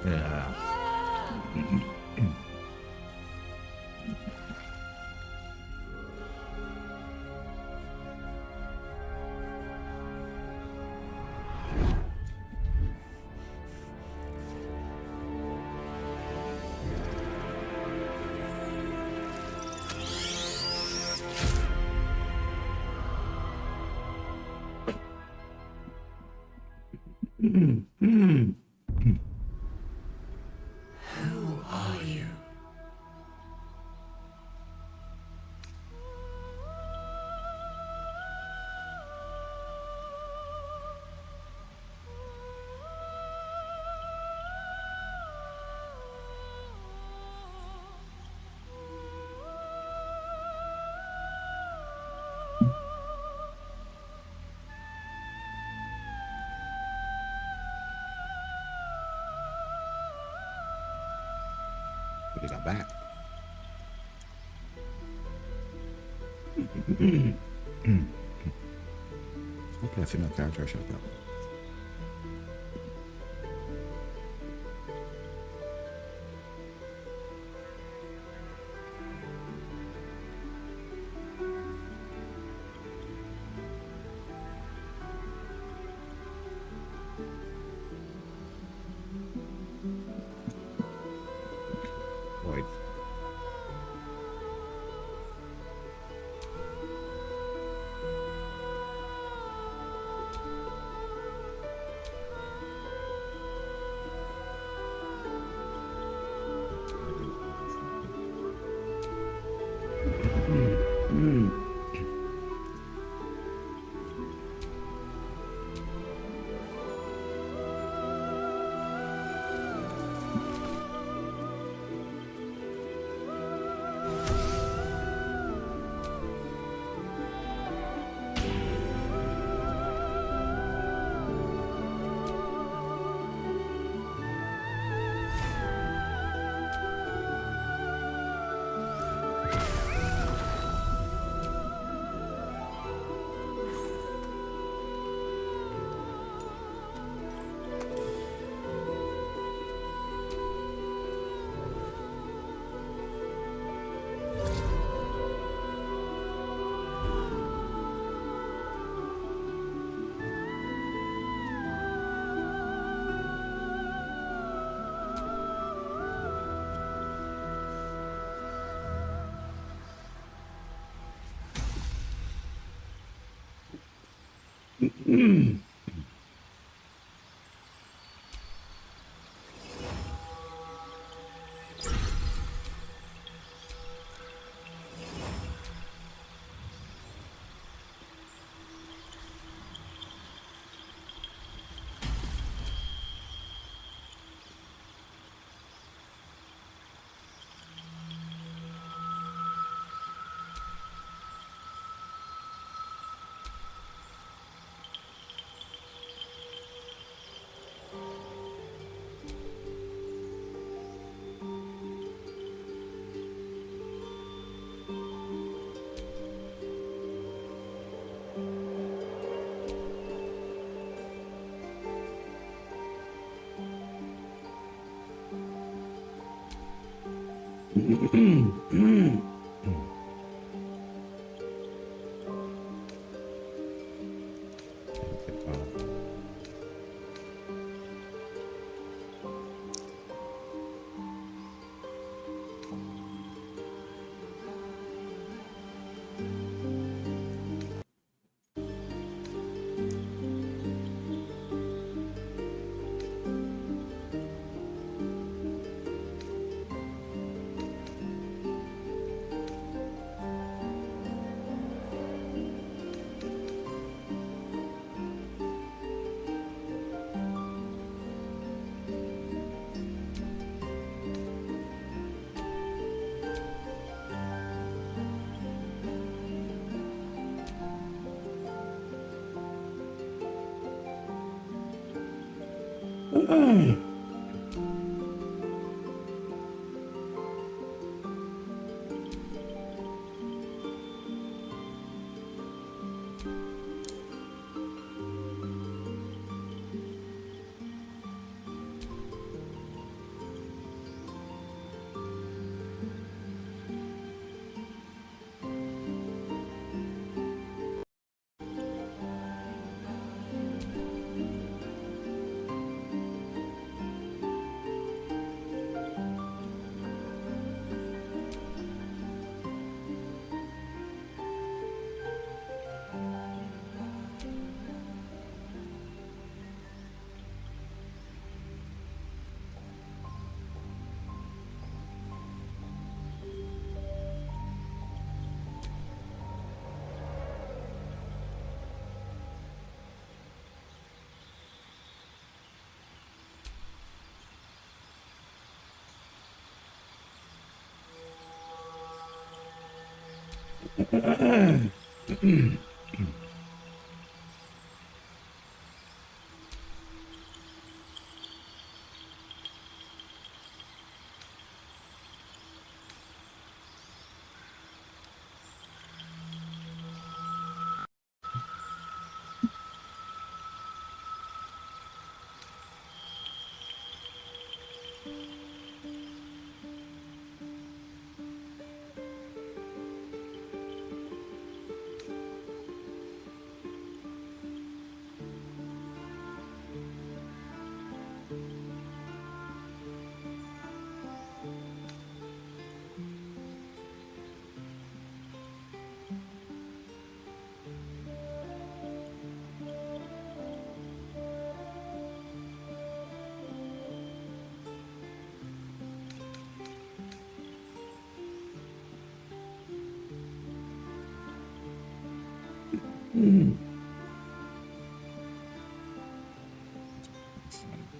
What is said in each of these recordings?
Yeah. Who are you? What is that back? Okay, I see no character shut up. Void.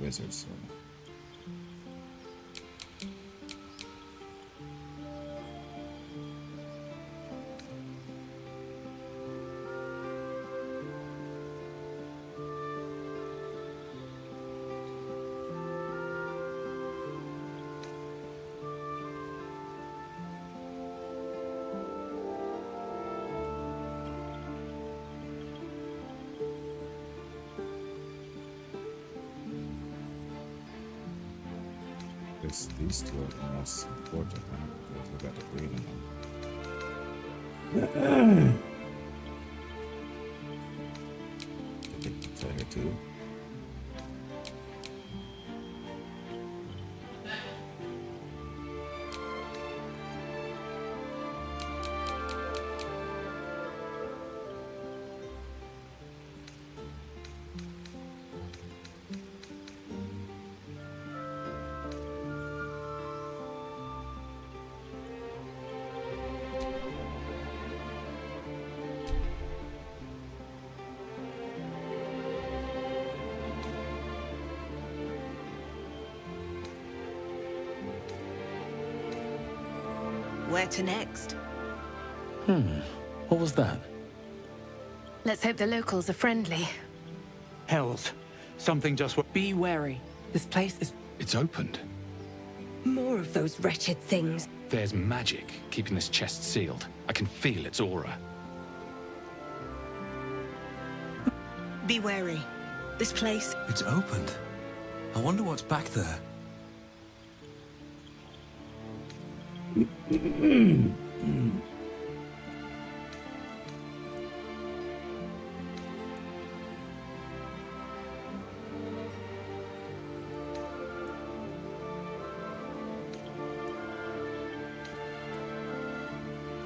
Wizards. These two are the most important, huh? Because look at the green one. I think the player too. Where to next? What was that? Let's hope the locals are friendly. Hells. Something just... Be wary. This place is... It's opened. More of those wretched things. There's magic keeping this chest sealed. I can feel its aura. Be wary. This place... It's opened. I wonder what's back there.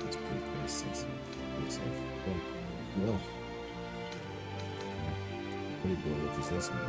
It's pretty fast. It's well. Pretty good with this one.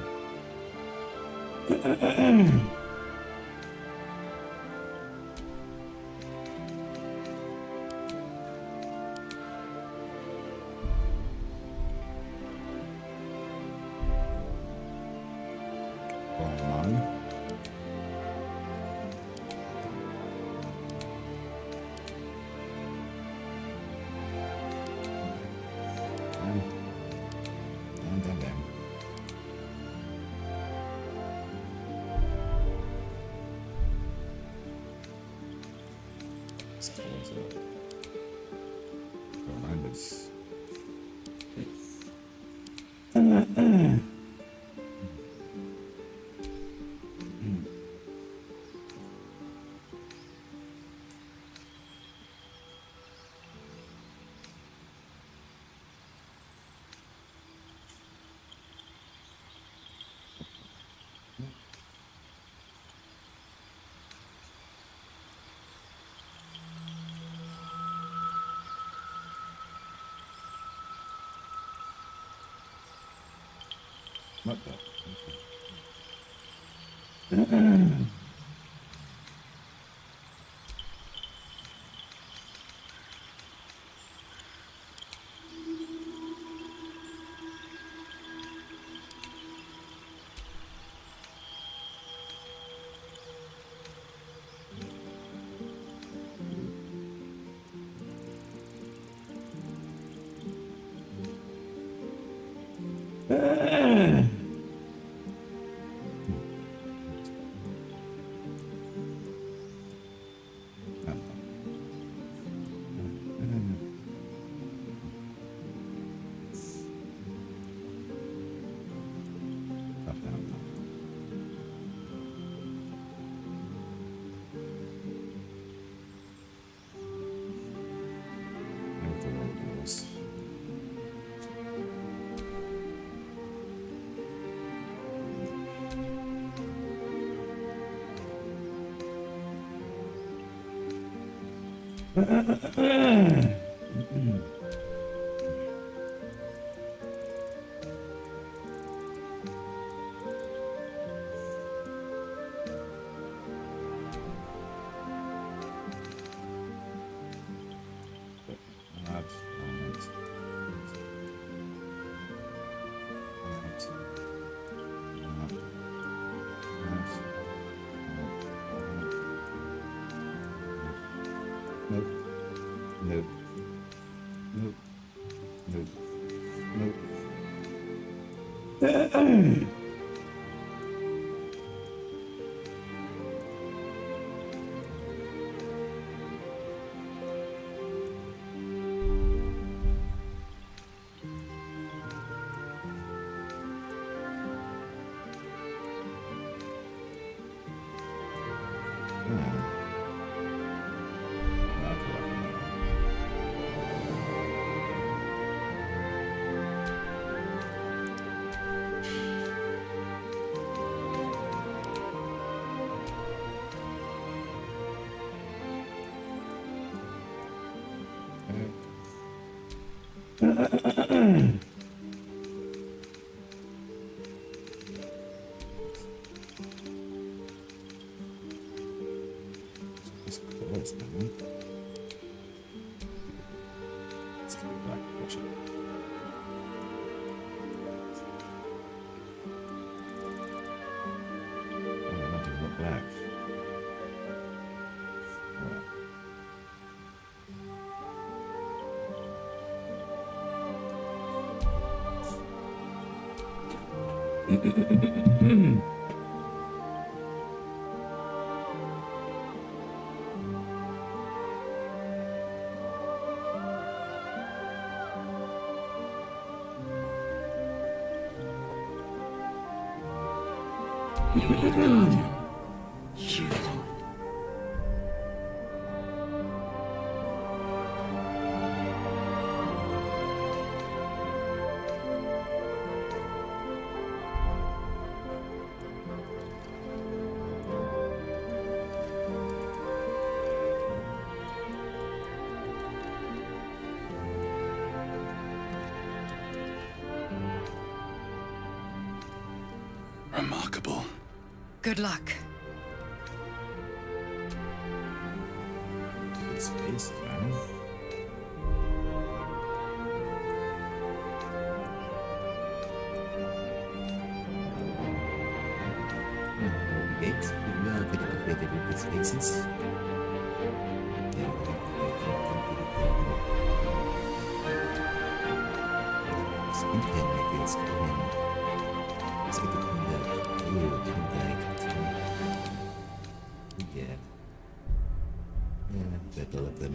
What the? Nope. Nope. Nope. Nope. Nope. I feel like I'm It's close, man. Let's get it back. Watch it. Oh, I didn't look back. Alright. Remarkable. Good luck. Good space, man. Gates. We are getting completed with the spaces. Better of them.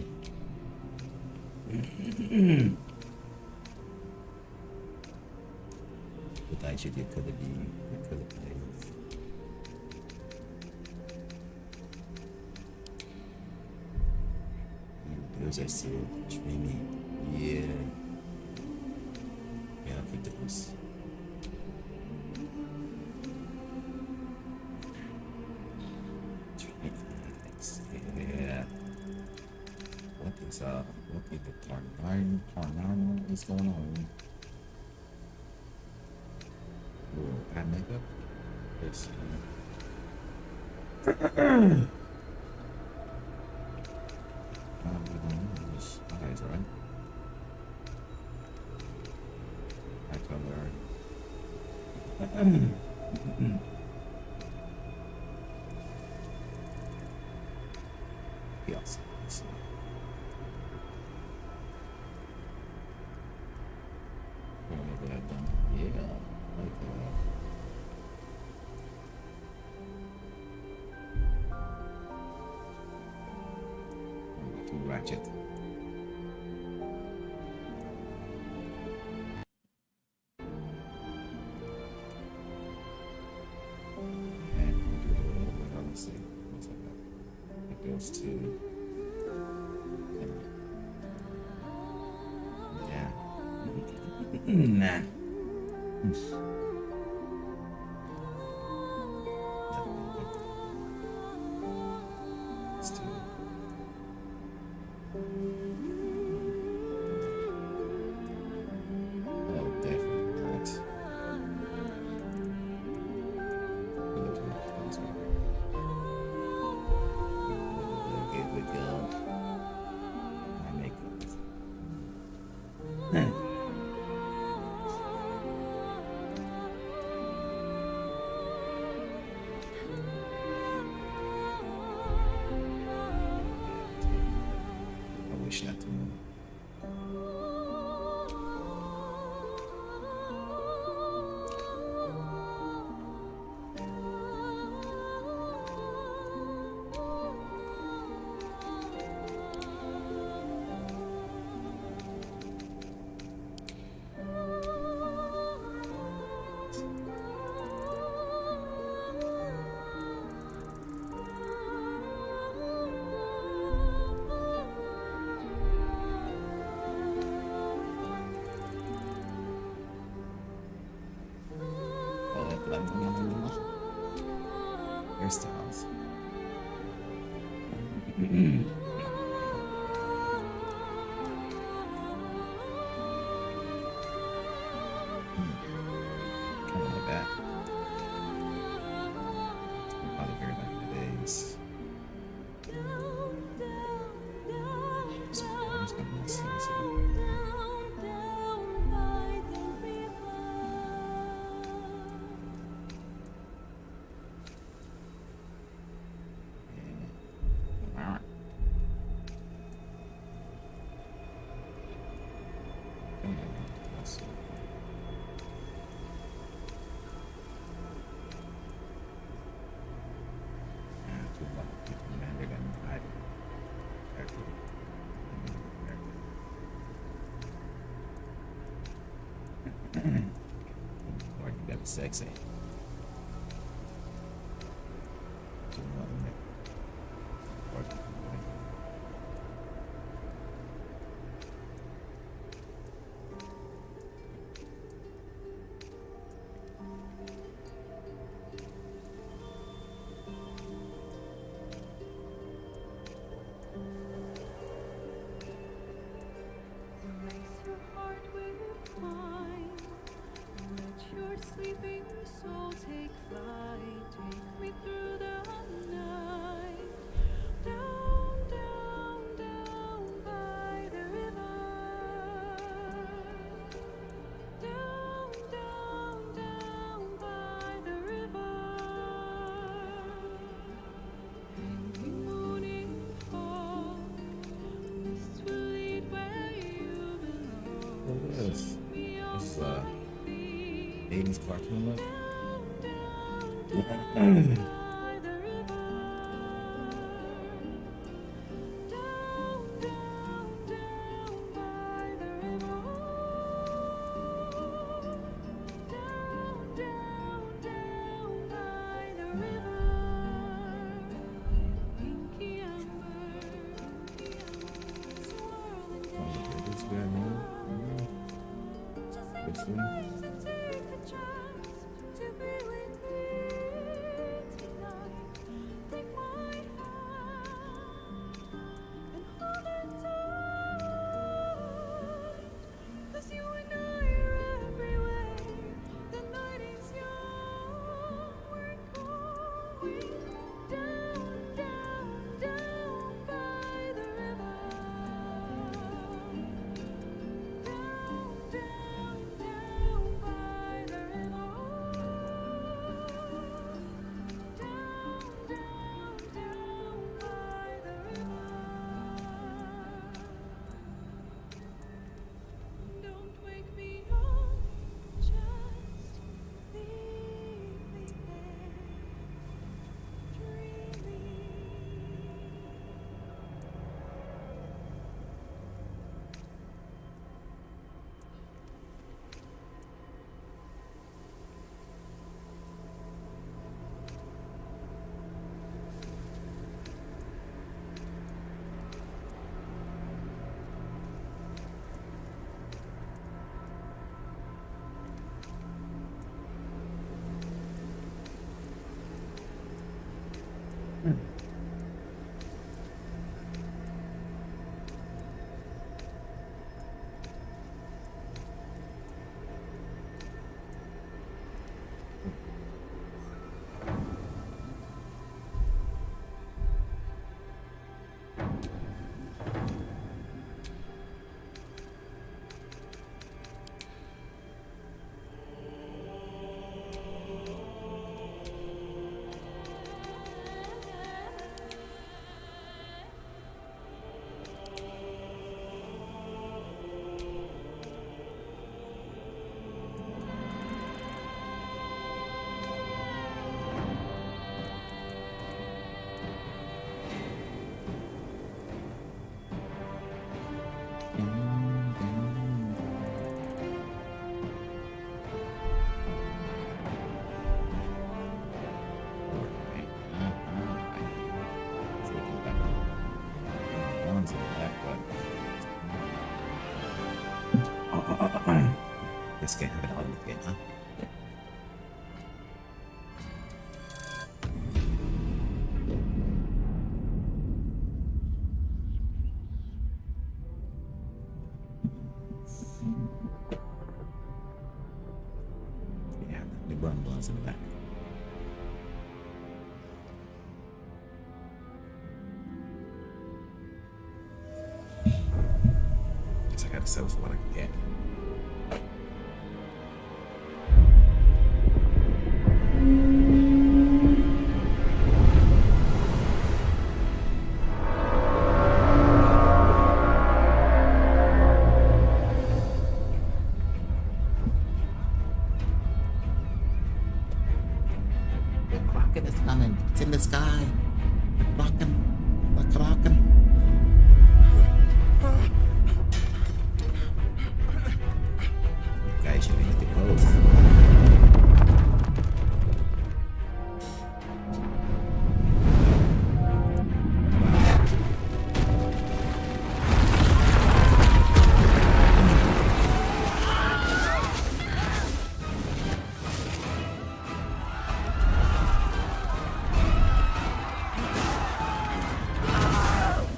But I should get color B, the color plays. Those are so dreamy. Yeah. Yeah, I think those. Yeah. What is the Tarnarno is going on? Oh, add makeup? Yes. Eyes, right? Eye color. Yes. Maybe I've done. Yeah, like that. Too ratchet. And what else? What's that? It goes to. Yeah. Nah. Let's do house. Kind of like that. Probably very back in the days. I'm just gonna miss this. That's sexy. Sleeping soul take flight, take me through the night, down, down, down by the river, down, down, down by the river. Every morning fall, mists will lead where you belong. What is this? This is 80s cartoon look. This game have an element game, huh? gotta settle for what I can get. The Kraken is coming. It's in the sky. The Kraken. The Kraken. Guys, you need to close.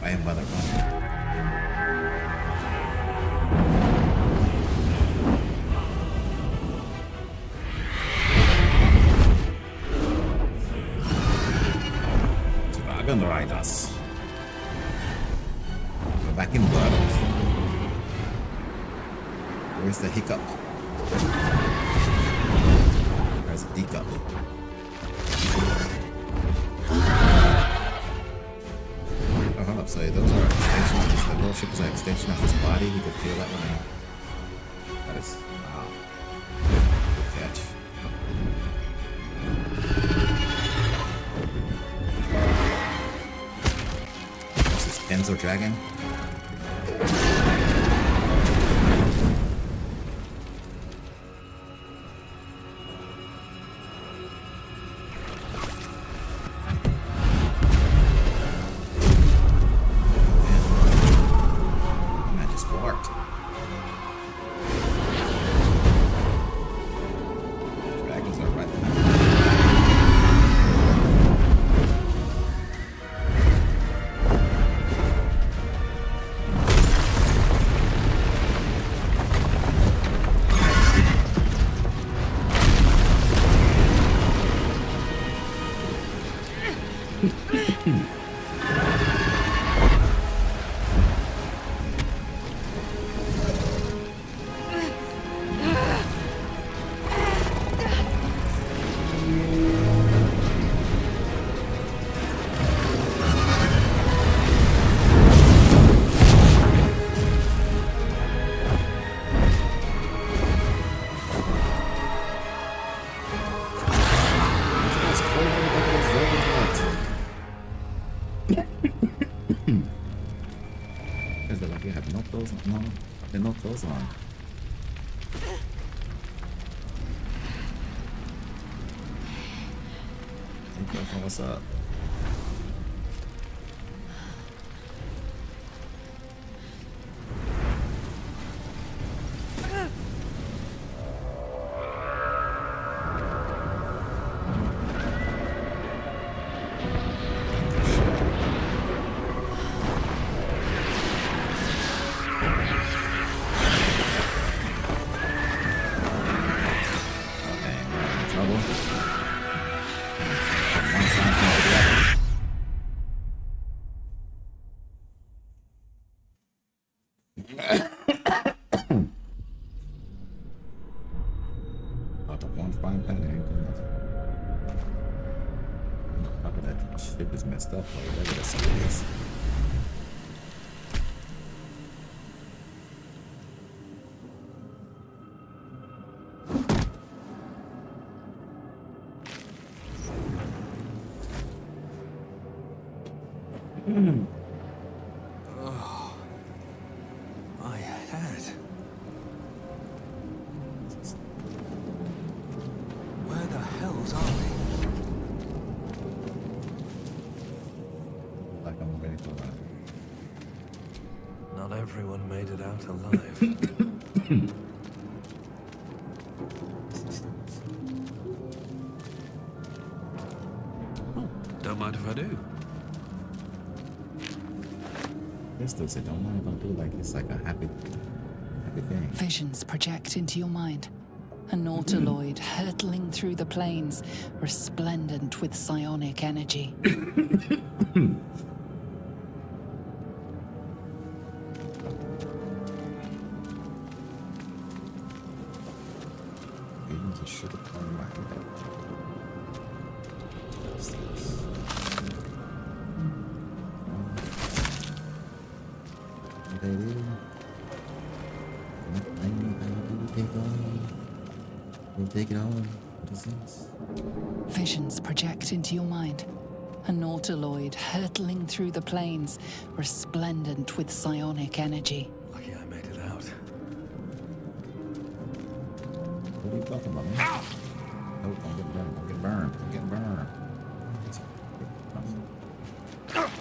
I am mother running. Dragon Riders. We're back in Baldur. Where's the hiccup? Where's the teacup? Oh, hold up, so those are extensions. The little ship is an extension of his body. You could feel that when I... That is... Wow. Good catch. This is Enzo Dragon. And that just worked. Dragons are right behind. It's cold. Look at those dragons Because they're like, you have no clothes on. No, they're no clothes on. Hey, girlfriend, what's up? Oh, dang, we're in trouble. One sign to the other. Out of one frying pan, there ain't nothing. Top of that ship is messed up, like whatever that stuff is. My head. Where the hells are we? Like I'm ready to run. Not everyone made it out alive. Oh, don't mind if I do. This dude said, don't mind if I do, like it's like a happy thing. Visions project into your mind. A nautiloid hurtling through the plains, resplendent with psionic energy. I should have gone right there. What they do? Take on. We'll take it on. What is this? Visions project into your mind. An Nautiloid hurtling through the plains, resplendent with psionic energy. Lucky I made it out. What are you talking about, man? Ow! Oh, I'm getting burned. I'm getting burned. I'm getting burned. Up.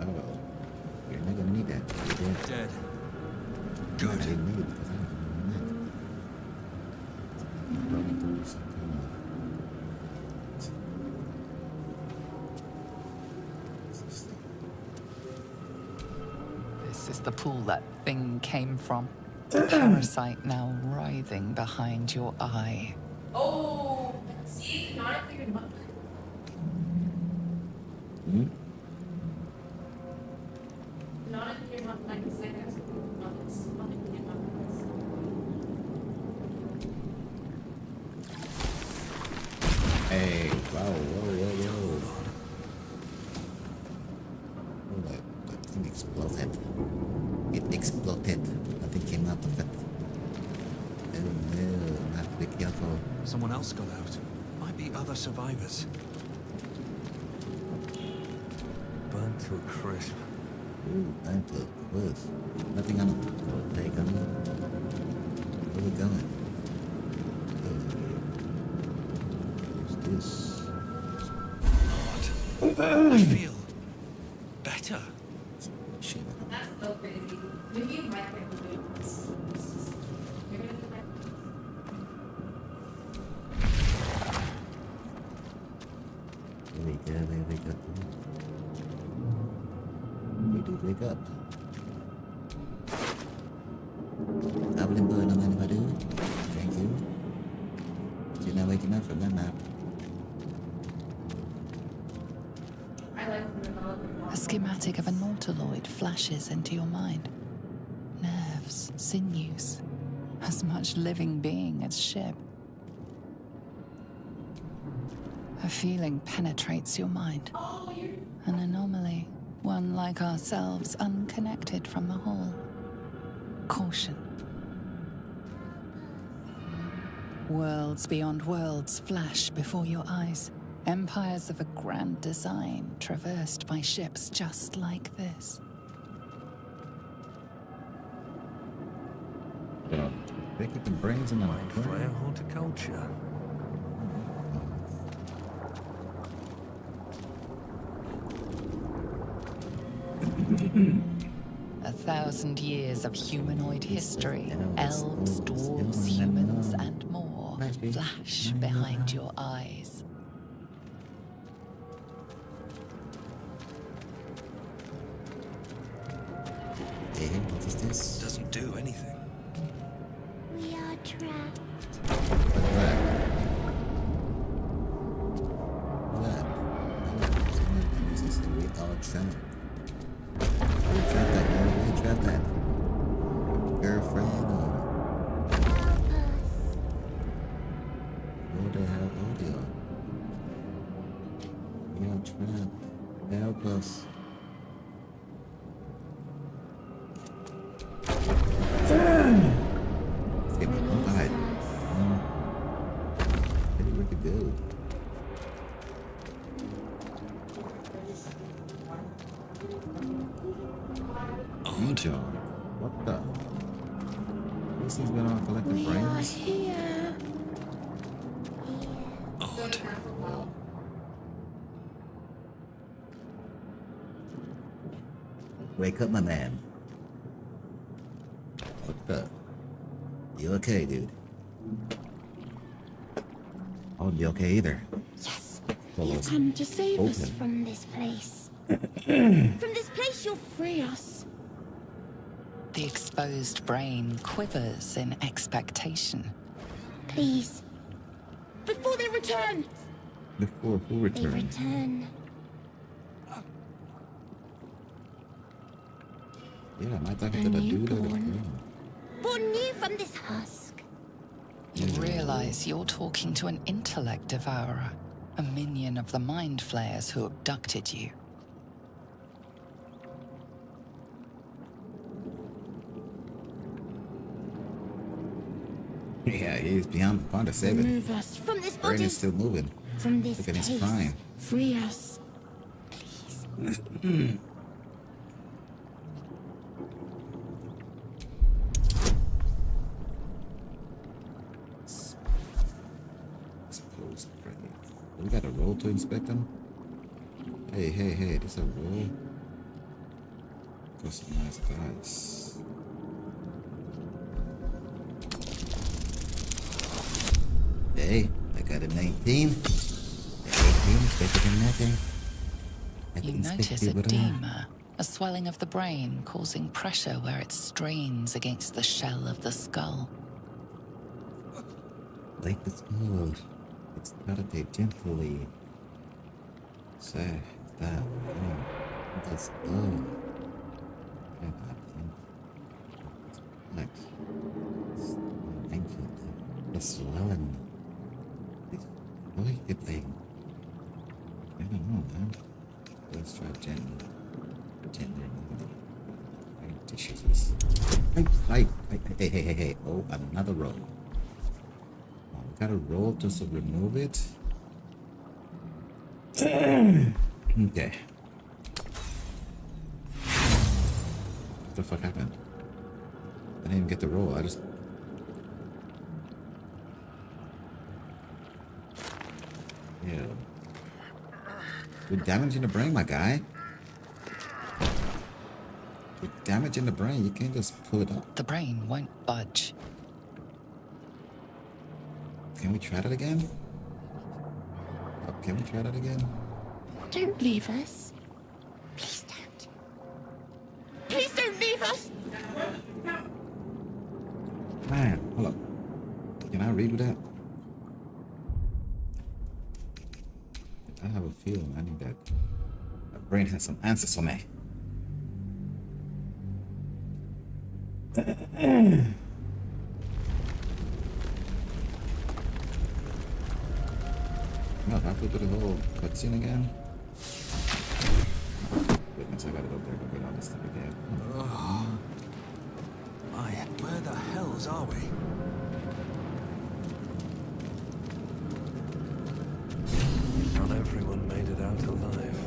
Oh, you're not gonna need that. You're dead. Dead. I Good. didn't need it because I didn't need that. I'm running through some kind of... What's this thing? This is the pool that thing came from. The parasite now writhing behind your eye. Oh, see, canonically you're monk. Hmm? Canonically you're monk, like it's like that's monks. Canonically you're monks. Hey, wow, whoa. Oh, that thing exploded. It exploded. Nothing came out of it. Oh no, have to be careful. Someone else got out. Might be other survivors. Burnt to a crisp. Ooh, I'm too close. Nothing on it. Oh, take on it. Where we going? What's this? I feel better. Shit. That's so crazy. Maybe you might think we're doing this. You're gonna do that. There we go. We do wake up. Goblin boy, no matter what I do. Thank you. You're not waking up from that nap. I like the development. A schematic of a Nautiloid flashes into your mind. Nerves, sinews, as much living being as ship. A feeling penetrates your mind. An anomaly, one like ourselves, unconnected from the whole. Caution. Worlds beyond worlds flash before your eyes. Empires of a grand design traversed by ships just like this. They keep the brains in the Mind flayer horticulture. 1,000 years of humanoid history, elves, dwarves, humans, and more flash behind your eyes. Hey, what is this? Doesn't do anything. We are trapped. What's that? This is the we are trapped. We trapped that girl. We trapped that girlfriend. Help us. Where the hell are you? We are trapped. Help us. Let's get me died. Where to go? John, what the? This thing's been on collecting brains. Here. Odd. Wake up, my man. What the? You okay, dude? I wouldn't be okay either. Yes. Well, You've it's come to save us open. from this place. From this place, you'll free us. The exposed brain quivers in expectation. Please. Before they return. Before who They returns? return. Yeah, am I talking A to the dude or the newborn. girl? Born new from this husk. You realize you're talking to an intellect devourer, a minion of the mind flayers who abducted you. Yeah, he's beyond the point of saving. Remove us from this Brain body. is still moving. From this Look at his case. prime. Free us. Please. Exposed brain. We got a roll to inspect them? Hey, this a roll? Customized dice. Hey, I got a 19. The 18 is better than nothing. I You can inspect notice you a with edema, a swelling of the brain causing pressure where it strains against the shell of the skull. like the sword. It's rotate gently. So, that. That's all. Next. Ancient. The swelling. It's really good thing. I don't know, man. Let's try gently. Gently. Tissues. Hey. Oh, another roll. Oh, we got a roll just to remove it. Okay. What the fuck happened? I didn't even get the roll. I just. Yeah. With damage in the brain, my guy. With damage in the brain, you can't just pull it up. The brain won't budge. Can we try that again? Oh, can we try that again? Don't leave us. Please don't. Please don't leave us. Man, hold up. Can I redo that? I have a feeling I need that. My brain has some answers for me. No, I have to do the whole cutscene again. Goodness, I gotta go there to get all this stuff again. Where the hells are we? Not everyone made it out alive.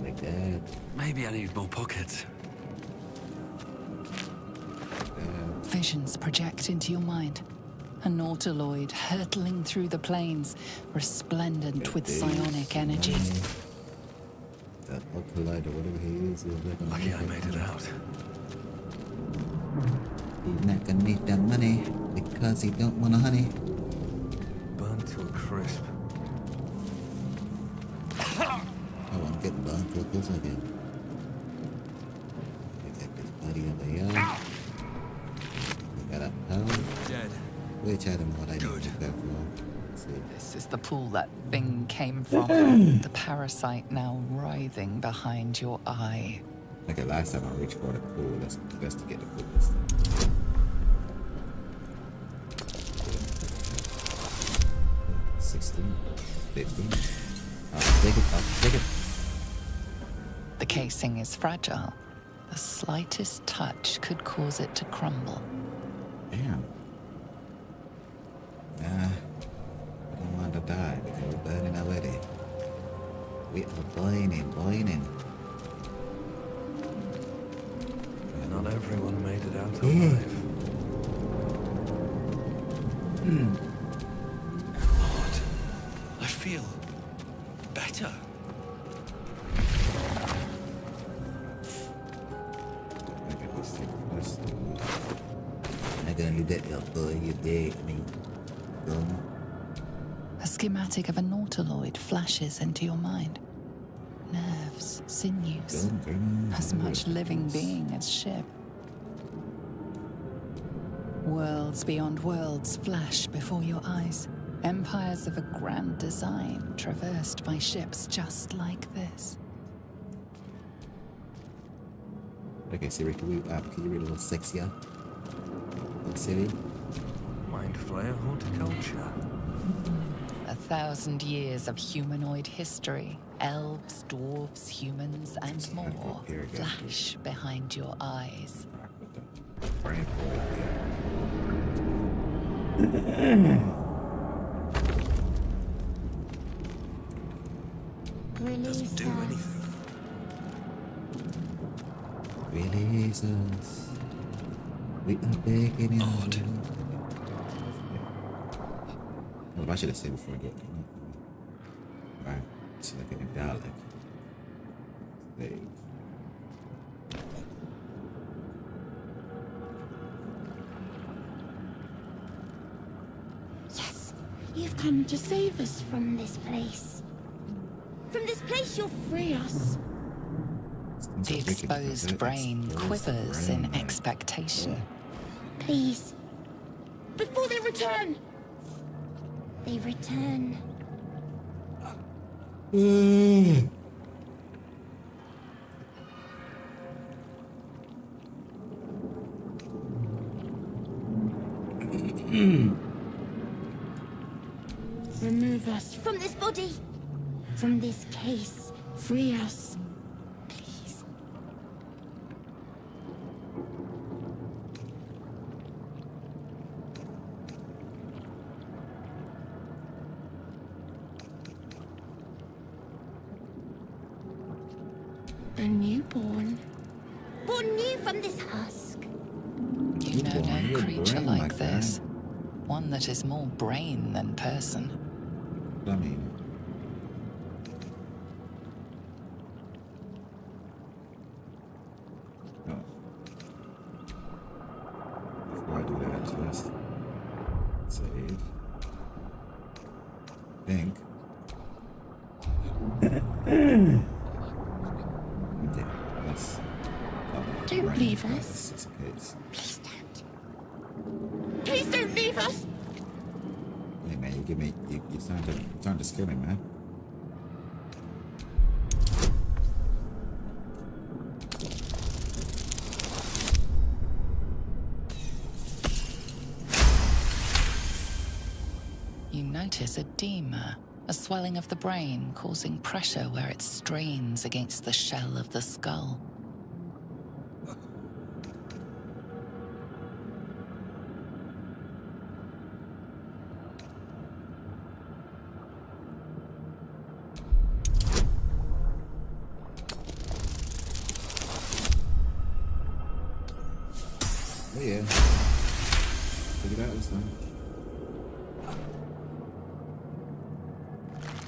Like that. Maybe I need more pockets. Visions project into your mind. A nautiloid hurtling through the plains, resplendent with psionic energy. That Occolide or whatever he is like Lucky I made it out. He's not gonna need that money because he don't want a honey. Burnt to a crisp. I want to get burned to a crisp again. Get this buddy over here. We got a power. Dead. Which item would I need to prepare for? Let's see. This is the pool that thing came from. The parasite now writhing behind your eye. Okay, last time I reached for the pool, let's investigate the pool this time. 16, 15. I'll take it. The casing is fragile. The slightest touch could cause it to crumble. Damn. Nah, I don't want to die because we're burning already. We are boiling. Not everyone made it out alive. Lord, I feel better. Okay, let's take this. I'm not gonna leave that there for you dead. I mean, gum. A schematic of a nautiloid flashes into your mind. Nerves, sinews, as much living being as ship. Worlds beyond worlds flash before your eyes. Empires of a grand design traversed by ships just like this. Okay, Siri, can you read a little sexier? Like Siri? Mind flayer horticulture. 1,000 years of humanoid history. Elves, dwarves, humans, and more flash behind your eyes. Brain boy, Release Do us. anything. Release us. We are begging you. Odd. Well, I should have said before I get Alright, so like a dialect. Save. Yes, you've come to save us from this place. From this place, you'll free us. The exposed brain quivers in expectation. Please. Before they return. They return. Remove us from this body. From this case. Free us. Please. A newborn. Born new from this husk. You know no Your creature brain like like that. this. One that is more brain than person. I mean, no. Before I do that, just save. Think. Okay, let's. Don't leave us. It's a case. Please don't. Please don't leave us. Hey man, you give me. You starting to scare me, man. You notice edema, a swelling of the brain causing pressure where it strains against the shell of the skull. Oh yeah. Figure it out this time.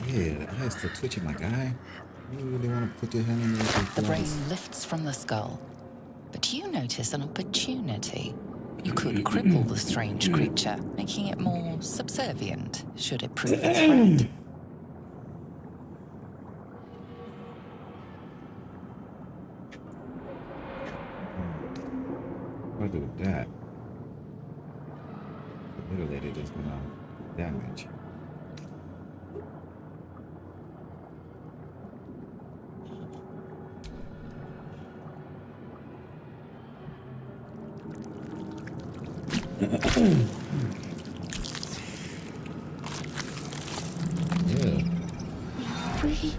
Yeah, the eye's still twitching, my guy. You really want to put your hand in there? The brain lifts from the skull, but you notice an opportunity. You could cripple the strange creature, making it more subservient, should it prove a threat. What do I do with that? The little lady just gonna damage. Yeah. Free.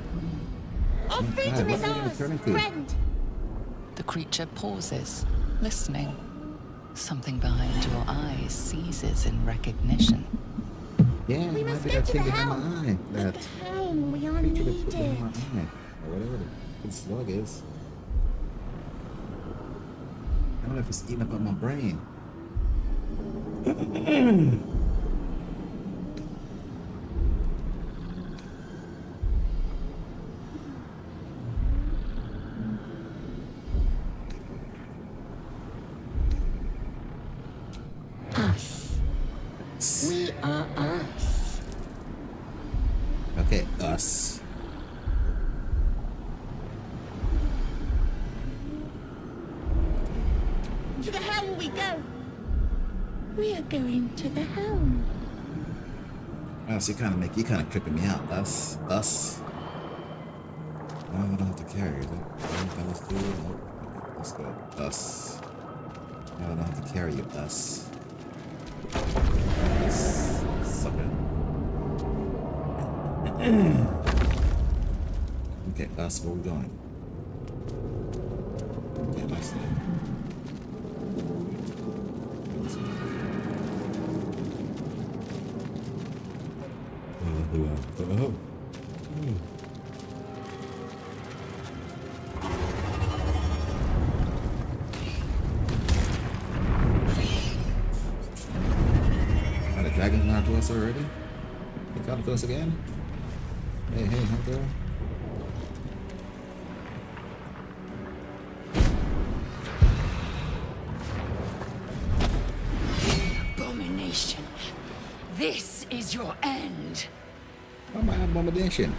Our freedom is ours, friend. The creature pauses, listening. Something behind your eyes seizes in recognition. Yeah, We might must be go that to thing the behind helm. my eye. That The town, we are creature that put behind needed. my eye. Or whatever the slug is. I don't know if it's eating up on my brain. Us. We are us. Okay, us. To the helm we go. We are going to the helm. Oh, so you kind of tripping me out. Us. Oh, I don't have to carry it. Let's do it. Let's go. Us. I don't know how to carry you, us. Us. Sucker. Okay, us, where we going? Okay, nice name. Are the dragons not to us already? They come to us again? Hey, hey, hunter. Abomination. This is your end. Oh, my abomination.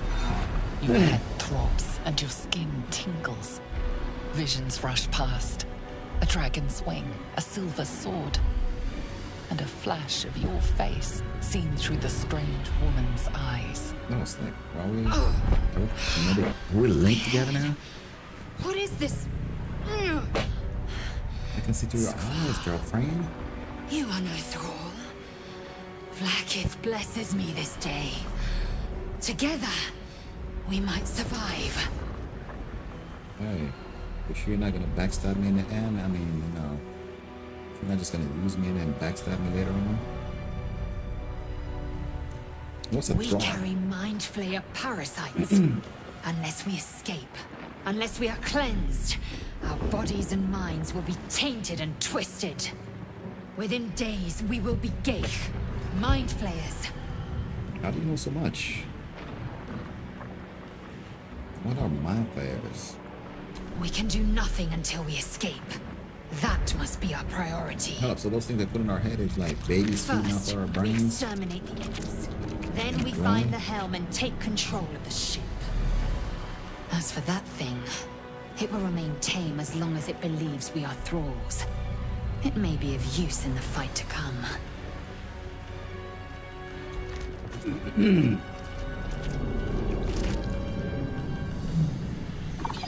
Your head throbs and your skin tingles. Visions rush past. A dragon's wing, a silver sword, and a flash of your face seen through the strange woman's eyes. No, it's like, we're linked together now? What is this? I can see through your eyes, girlfriend. You are no thrall. Vlaakith blesses me this day. Together, we might survive. Hey, you sure you're not gonna backstab me in the end? I mean, you know, you're not just gonna use me and then backstab me later on? What's a We thrall? carry mind flayer parasites. Unless we escape, unless we are cleansed, our bodies and minds will be tainted and twisted. Within days, we will be Gaith, mind flayers. How do you know so much? What are mind flayers? We can do nothing until we escape. That must be our priority. Hold up, so those things they put in our head is like babies feeding off First, our we brains? exterminate the imps. Then we Right. find the helm and take control of the ship. As for that thing, it will remain tame as long as it believes we are thralls. It may be of use in the fight to come.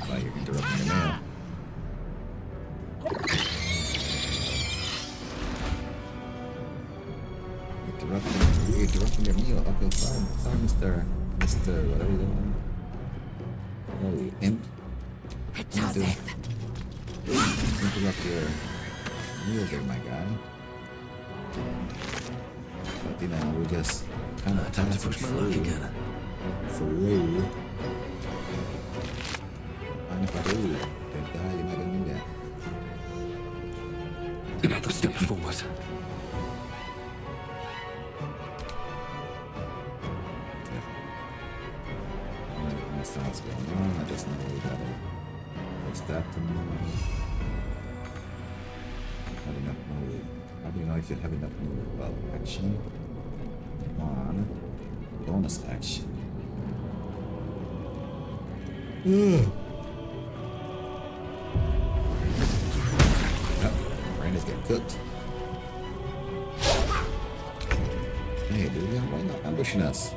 Why you're interrupting me now? Interrupting your meal. Okay, sorry, Mr. Whatever you're doing. Oh, imp. Interrupt your meal there, my guy. But you know, we just kind of Time to push my luck again. For real. And if I do, then die, you're not gonna need that. Another step forward. I don't really understand what's going on. I just know we gotta fix that tomorrow. Have enough move. How do you know if you have enough move? Well, action. One. Bonus action. Brain is getting cooked. Hey, dude, why not ambushing us?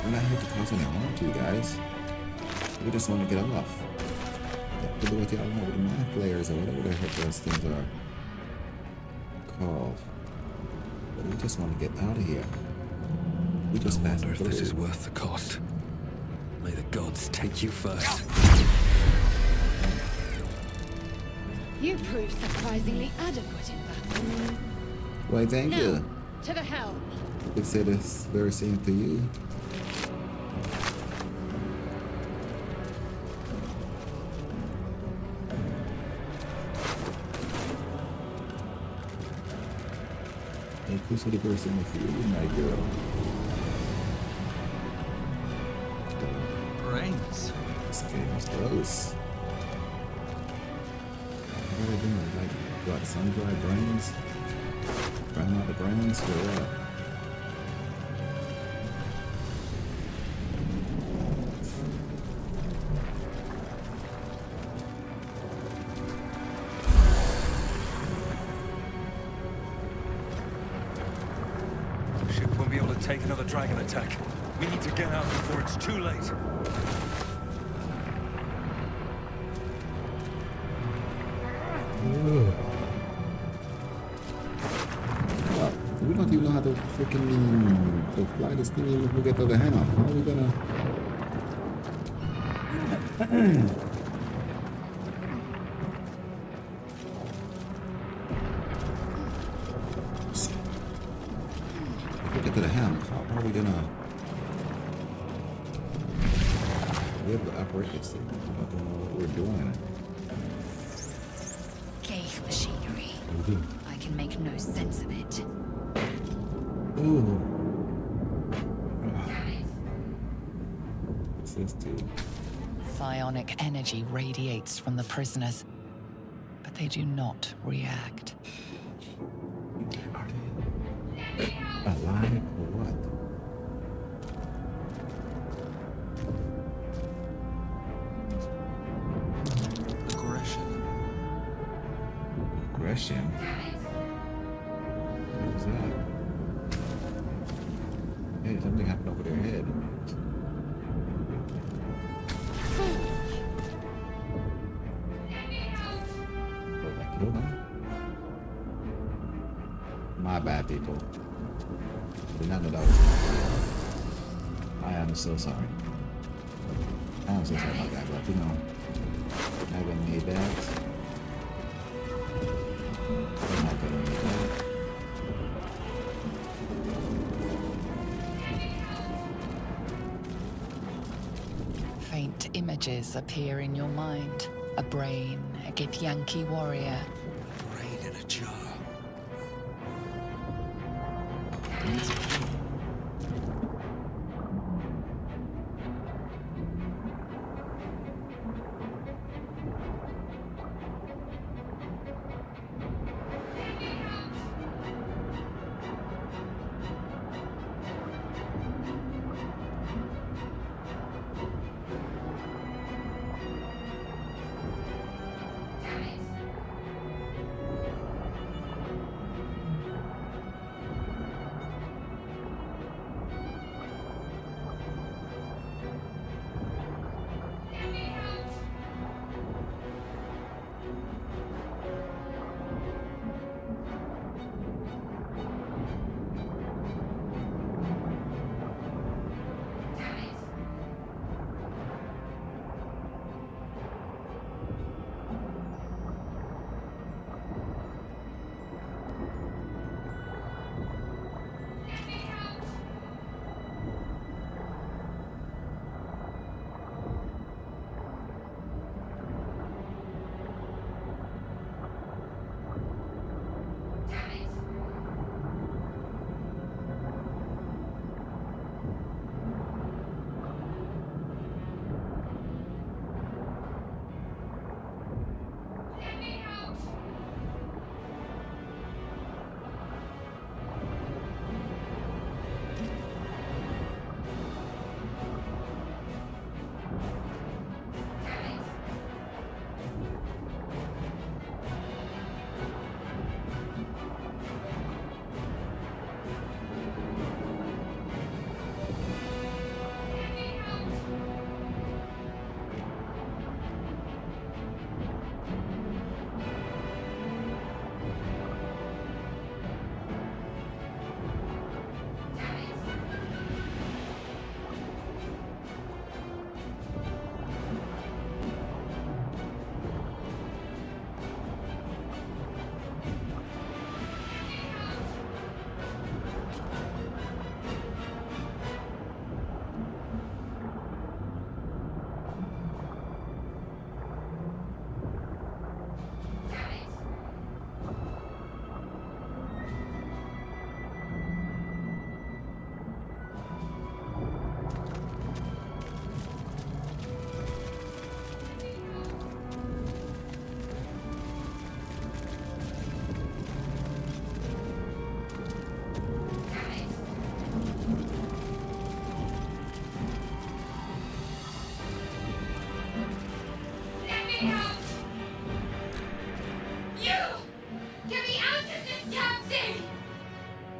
We're not here to cause any harm to you guys. We just want to get off. To do what y'all want with the mind flayers or whatever the heck those things are called. But we just want to get out of here. We just I passed wonder if through. this is worth the cost. May the gods take you first. You prove surprisingly adequate in battle. Why, thank Now, you. to the helm. I could say this very same to you. I could say the very same for you, my girl. Brains. This game is close. What are they doing? Like, what, sun-dried brains? Drying out the brains for what? Ship won't be able to take another dragon attack. We need to get out before it's too late. Well, we don't even know how to freaking to fly this thing even if we get to the helm. How are we gonna? If we get to the helm, how are we gonna be able to operate this thing? I don't know what we're doing. Ghaik machinery. I can make no sense of it. Ooh. What's this do? Psionic energy radiates from the prisoners, but they do not react. Are they alive or what? Aggression. Aggression? What was that? Hey, something happened over their head. Did I kill them? My bad, people. I did not know that was my bad. I am so sorry. I am so sorry about that, but you know, I haven't made that. I'm not gonna make that. Faint images appear in your mind. A brain, a Githyanki warrior. Brain in a jar.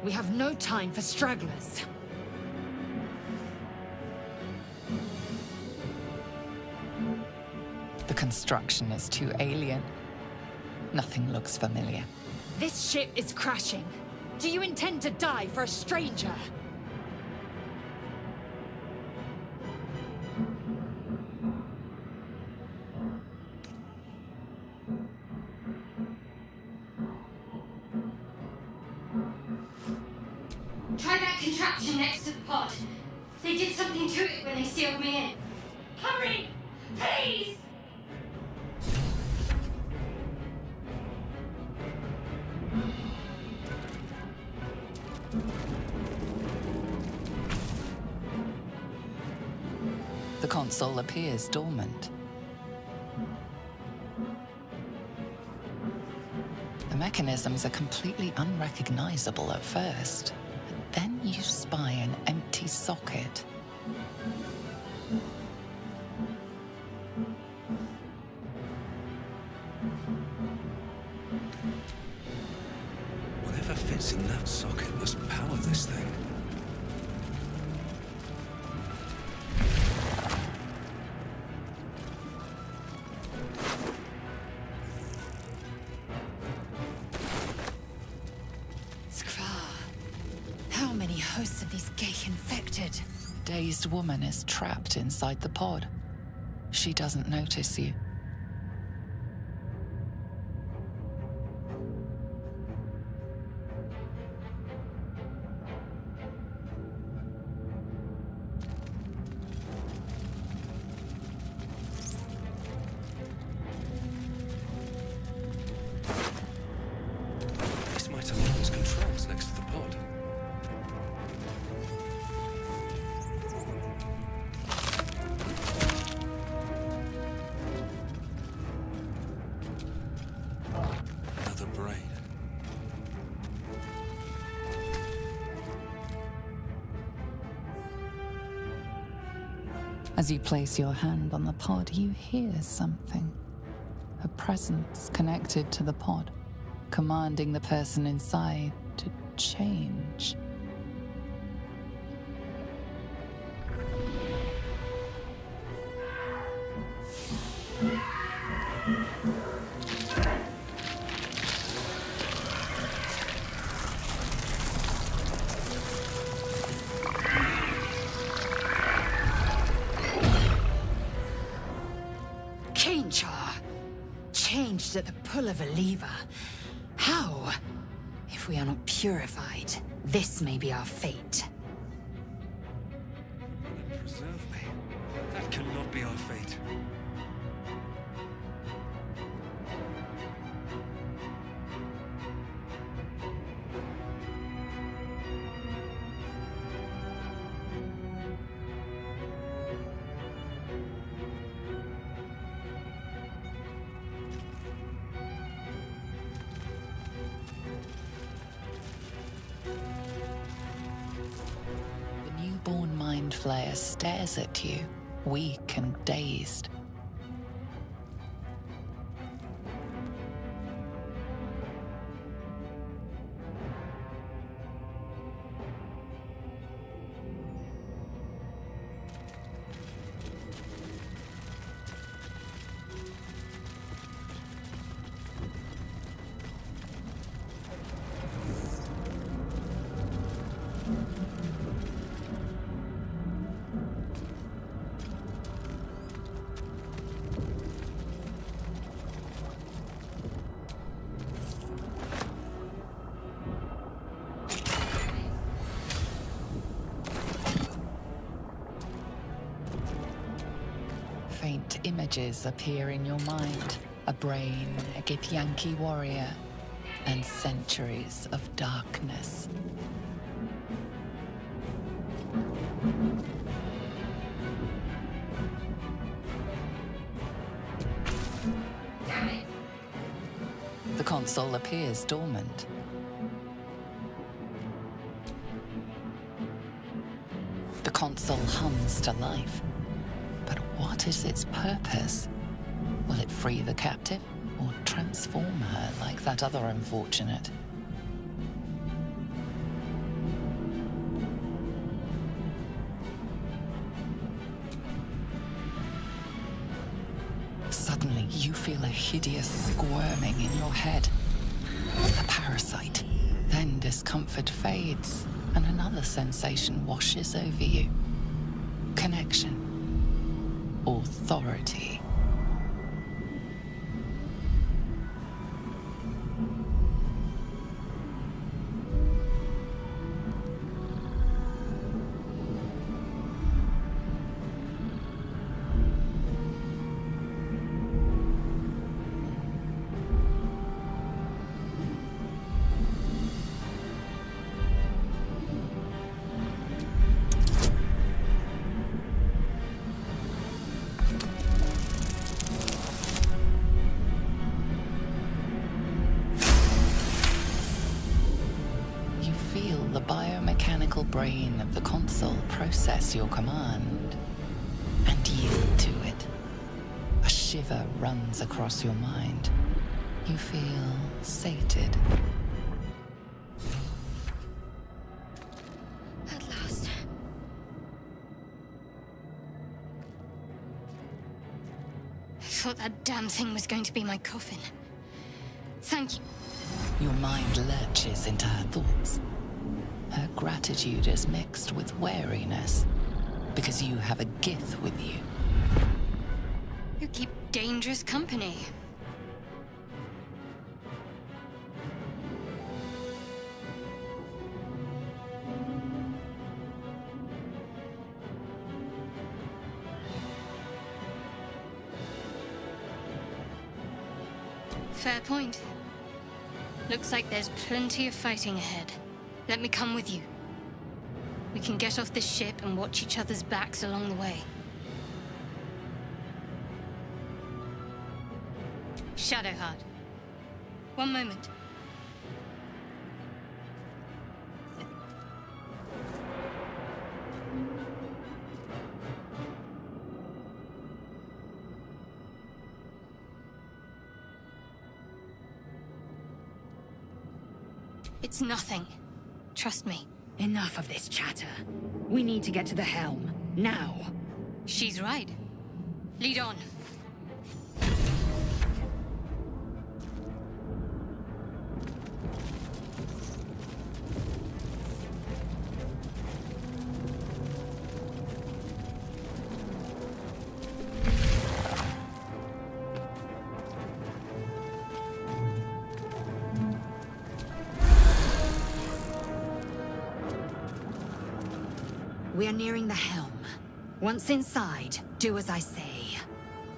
We have no time for stragglers. The construction is too alien. Nothing looks familiar. This ship is crashing. Do you intend to die for a stranger? Try that contraption next to the pod. They did something to it when they sealed me in. Hurry! Please! The console appears dormant. The mechanisms are completely unrecognizable at first. Then you spy an empty socket. Whatever fits in that socket must power this thing. How many hosts of these gay infected? Dazed woman is trapped inside the pod. She doesn't notice you. This might unlock those controls next to the pod. Another brain. As you place your hand on the pod, you hear something. A presence connected to the pod, commanding the person inside to change. Changed at the pull of a lever. How? If we are not purified, this may be our fate. Preserve me. That cannot be our fate. The newborn mind flayer stares at you, weak and dazed. Faint images appear in your mind. A brain, a Githyanki warrior, and centuries of darkness. The console appears dormant. The console hums to life. But what is its purpose? Will it free the captive or transform her like that other unfortunate? Suddenly, you feel a hideous squirming in your head. A parasite. Then discomfort fades, and another sensation washes over you. Connection. Authority. Biomechanical brain of the console process your command and yield to it. A shiver runs across your mind. You feel sated. At last. I thought that damn thing was going to be my coffin. Thank you. Your mind lurches into her thoughts. Her gratitude is mixed with wariness, because you have a Gith with you. You keep dangerous company. Fair point. Looks like there's plenty of fighting ahead. Let me come with you. We can get off this ship and watch each other's backs along the way. Shadowheart. One moment. It's nothing. Trust me. Enough of this chatter. We need to get to the helm. Now. She's right. Lead on. We are nearing the helm. Once inside, do as I say.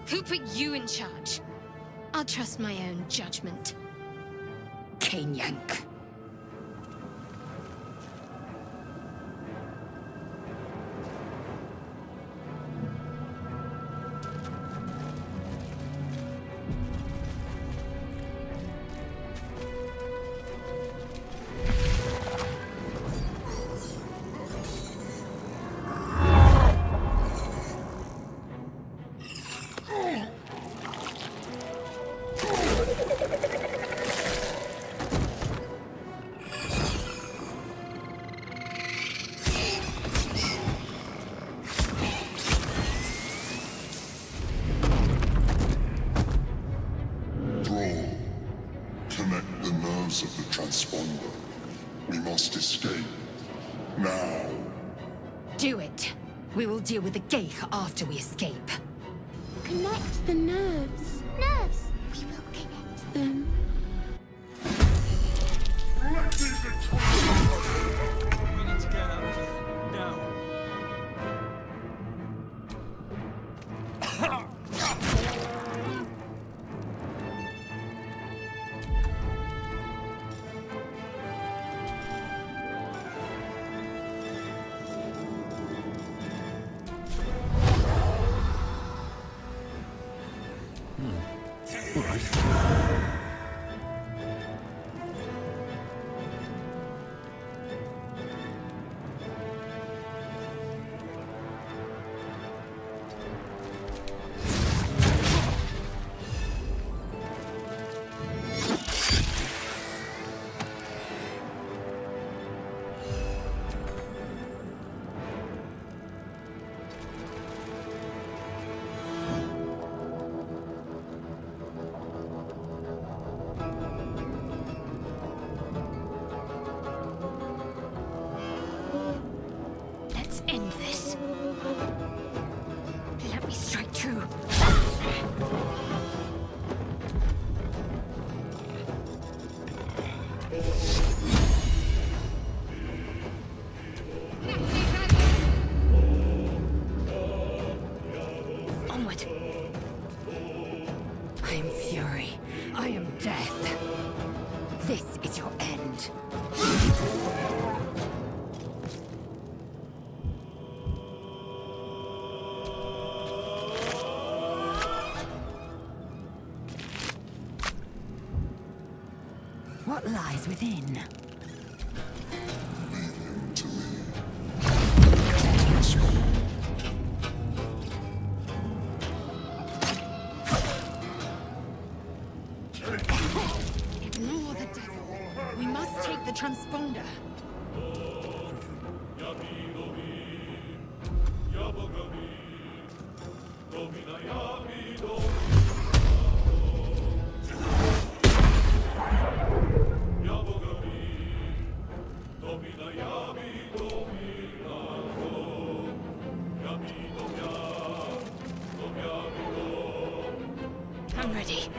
Who put you in charge? I'll trust my own judgment. Yank. Connect the nerves of the transponder. We must escape. Now. Do it. We will deal with the Geich after we escape. Connect the nerves. Nerves! We will connect them. We need to get out of here. Now. end this. Let me strike true. Onward. I am fury. I am death. This is your end. What lies within? Ignore the devil. We must take the transponder. I'm ready.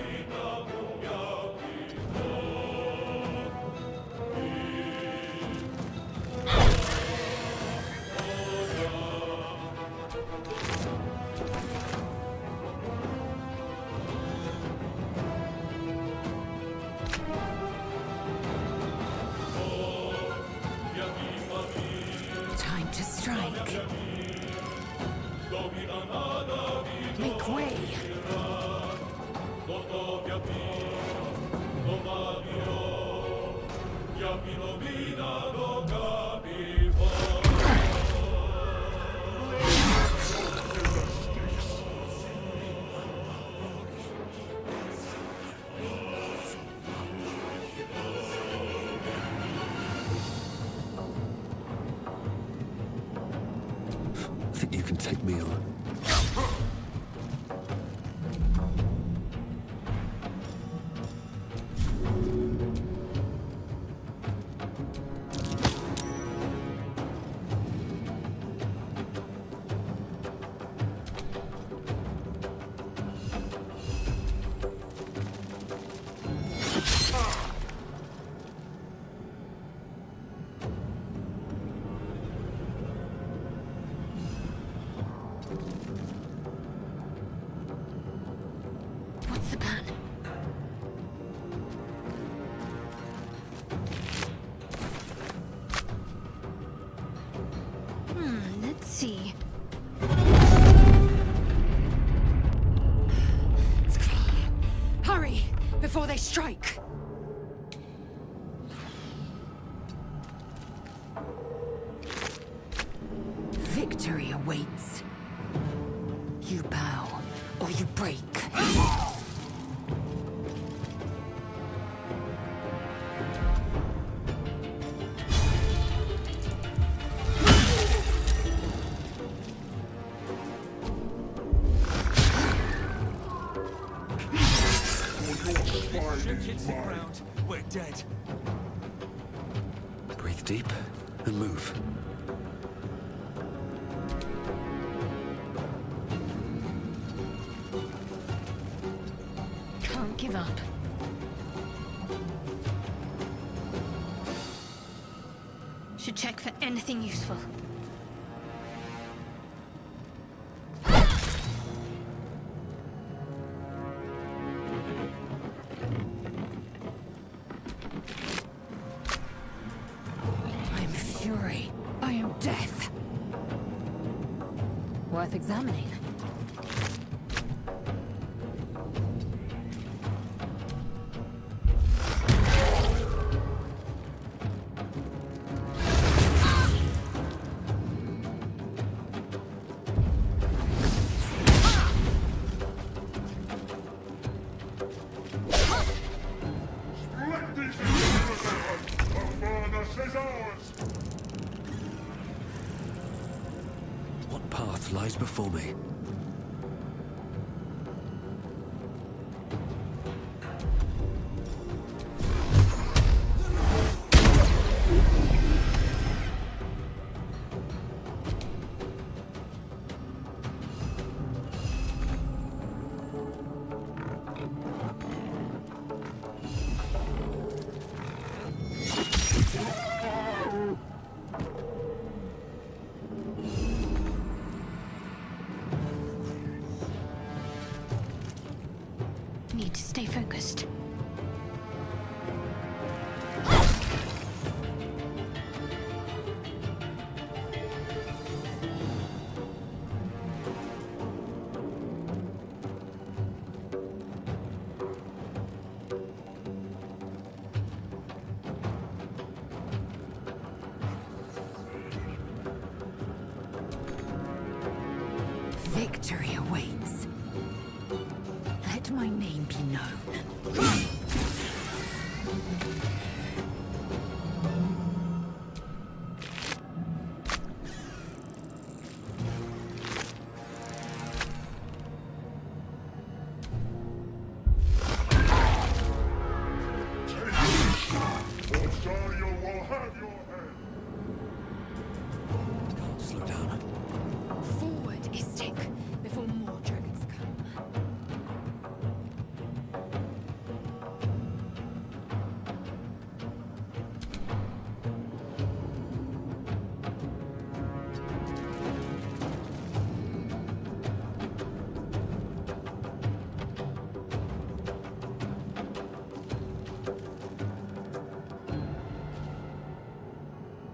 Time to strike. Make way. Think you can take me on? What's the plan? Let's see. Hurry, before they strike. Victory awaits. You bow, or you break. We're dead. Breathe deep and move. Can't give up. Should check for anything useful. I am fury. I am death. Worth examining. What path lies before me? first. Victory awaits. Let my name be known. Rosario will have your head. Can't slow down. Forward, Istik, before more dragons come.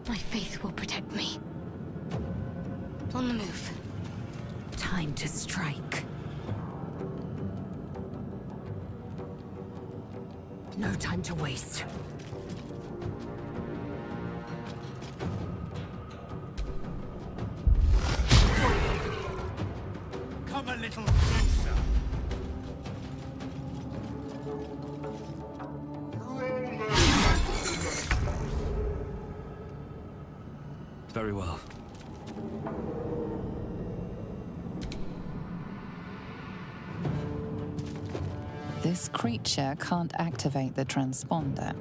My faith will protect me. On the move. Time to strike. No time to waste. Come a little closer. Very well. This creature can't activate the transponder.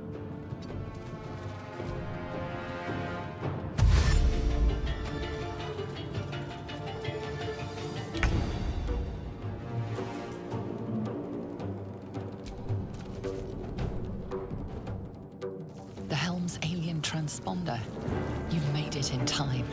The helm's alien transponder. You've made it in time.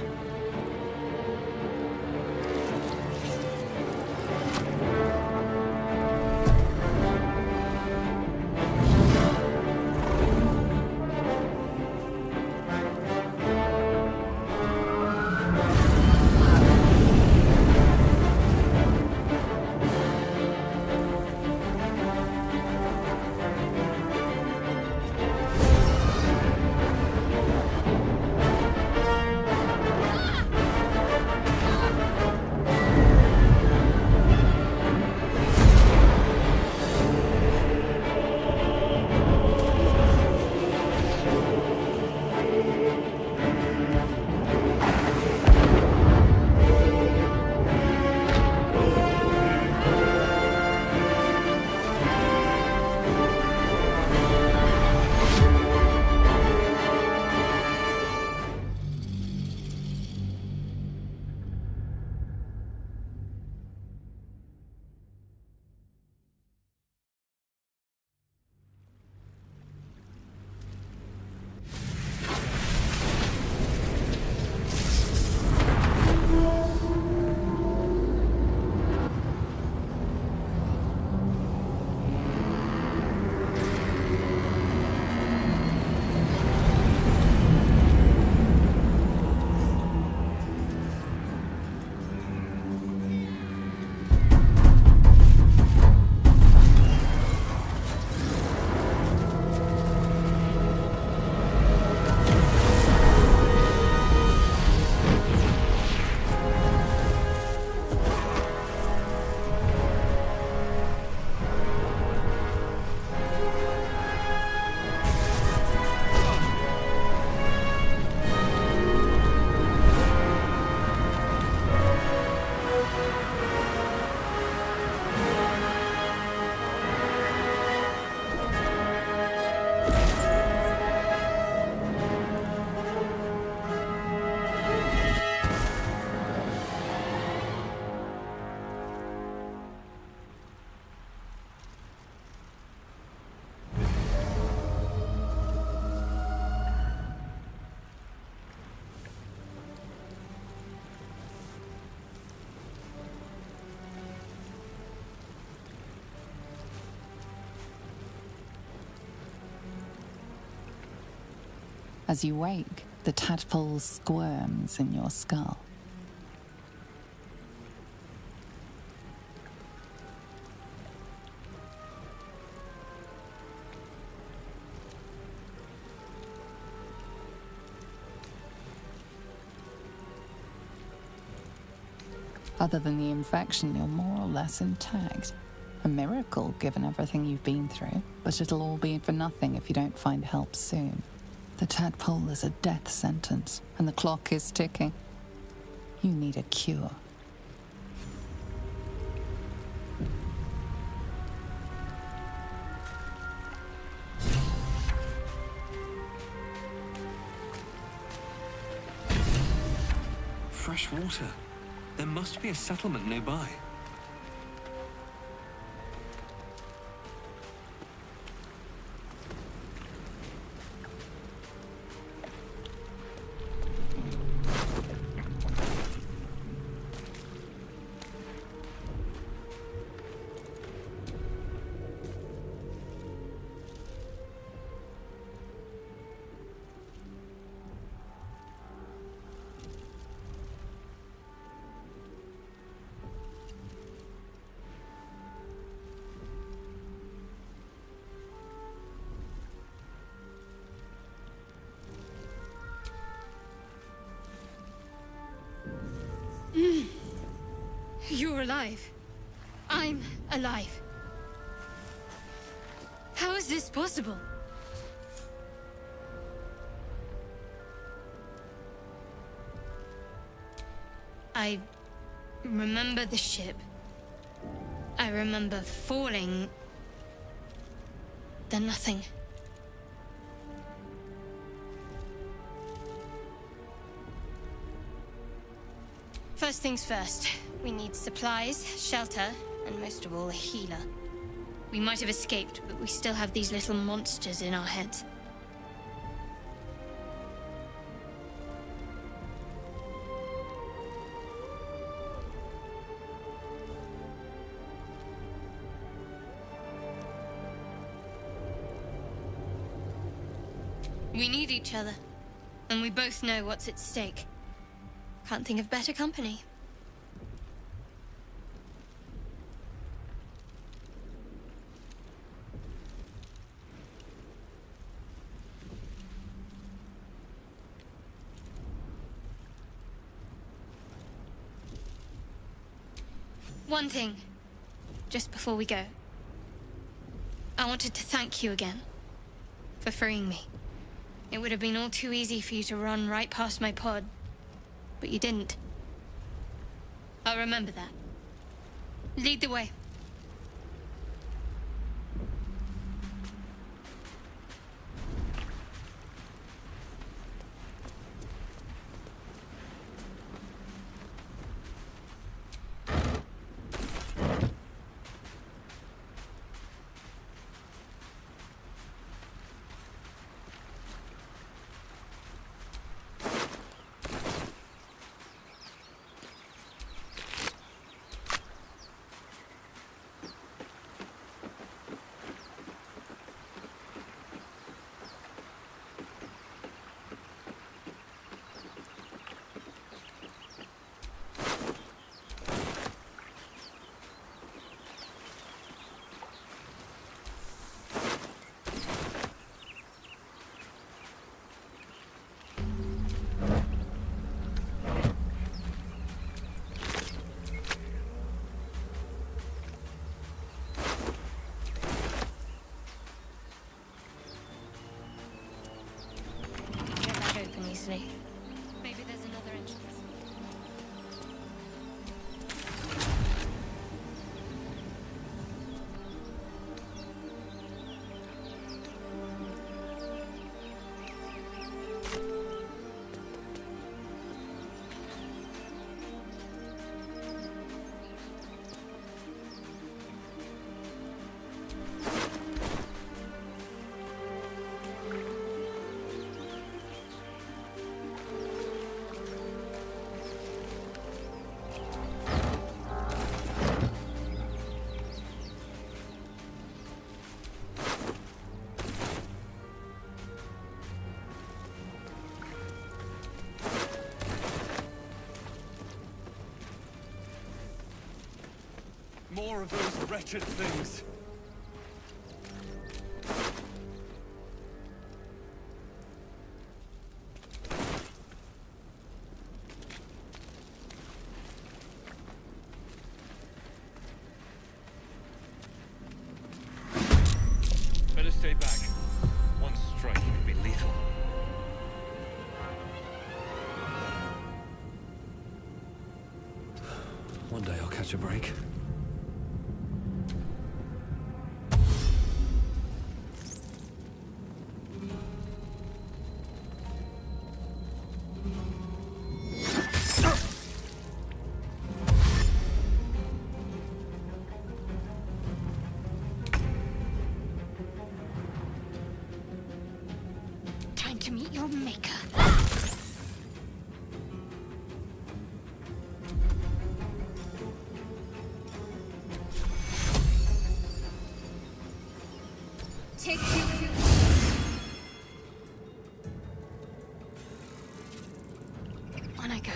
Ah! As you wake, the tadpole squirms in your skull. Other than the infection, you're more or less intact. A miracle, given everything you've been through, but it'll all be for nothing if you don't find help soon. The tadpole is a death sentence, and the clock is ticking. You need a cure. Fresh water. There must be a settlement nearby. You're alive. I'm alive. How is this possible? I remember the ship. I remember falling. Then nothing. First things first. We need supplies, shelter, and most of all, a healer. We might have escaped, but we still have these little monsters in our heads. We need each other, and we both know what's at stake. Can't think of better company. One thing, just before we go. I wanted to thank you again for freeing me. It would have been all too easy for you to run right past my pod, but you didn't. I'll remember that. Lead the way. more of those wretched things. Better stay back. One strike could be lethal. One day I'll catch a break. Time to meet your maker. Take you. On I go.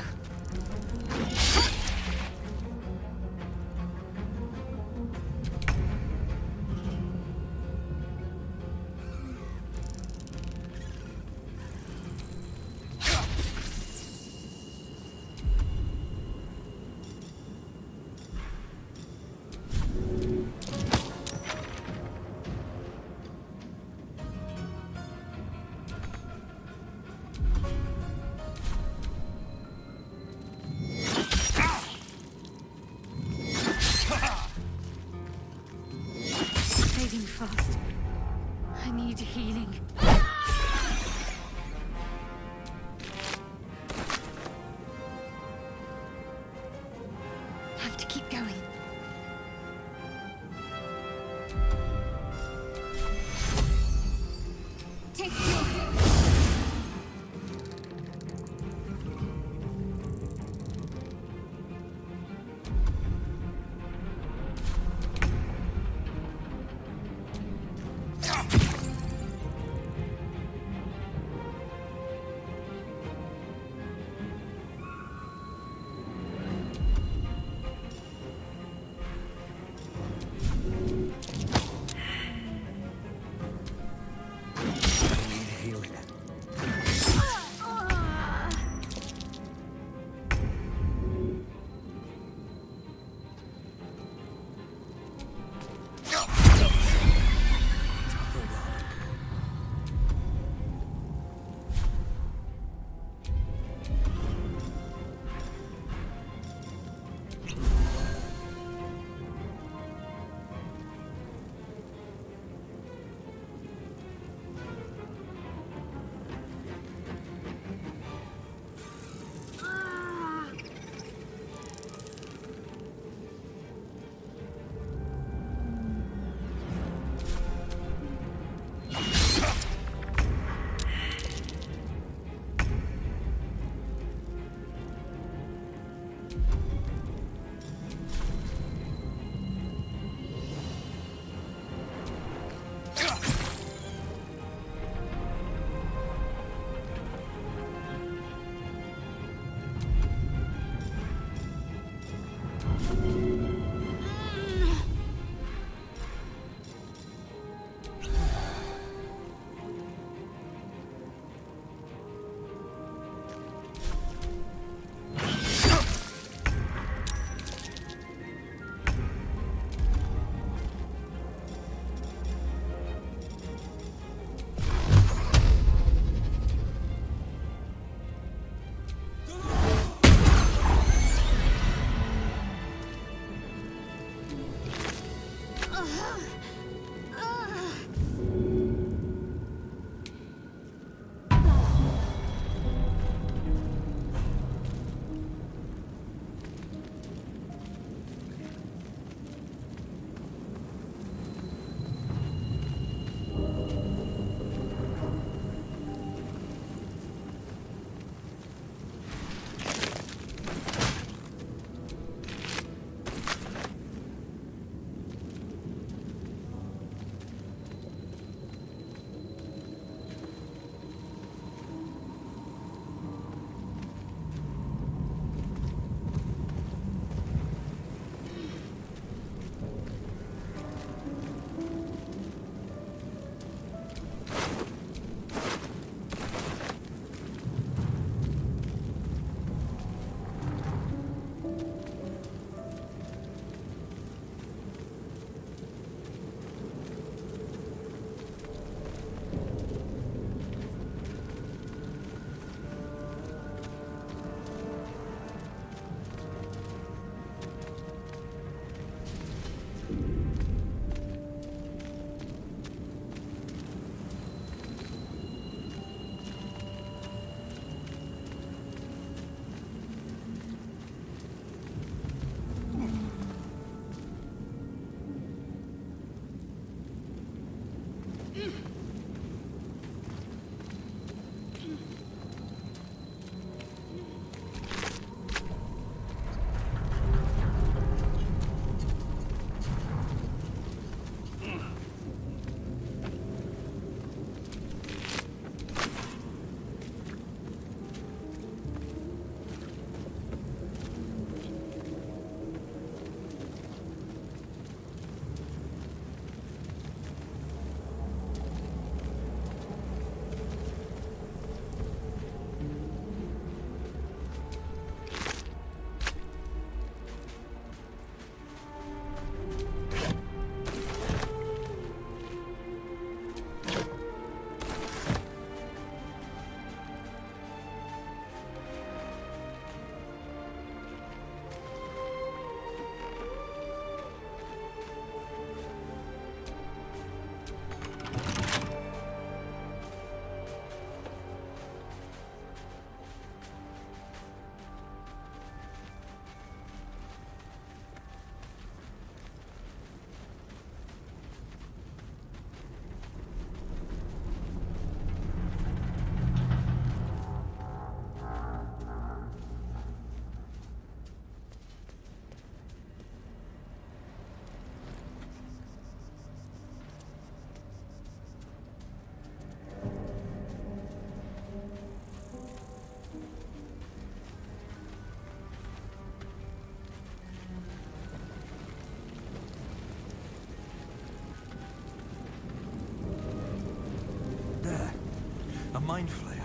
mind flayer.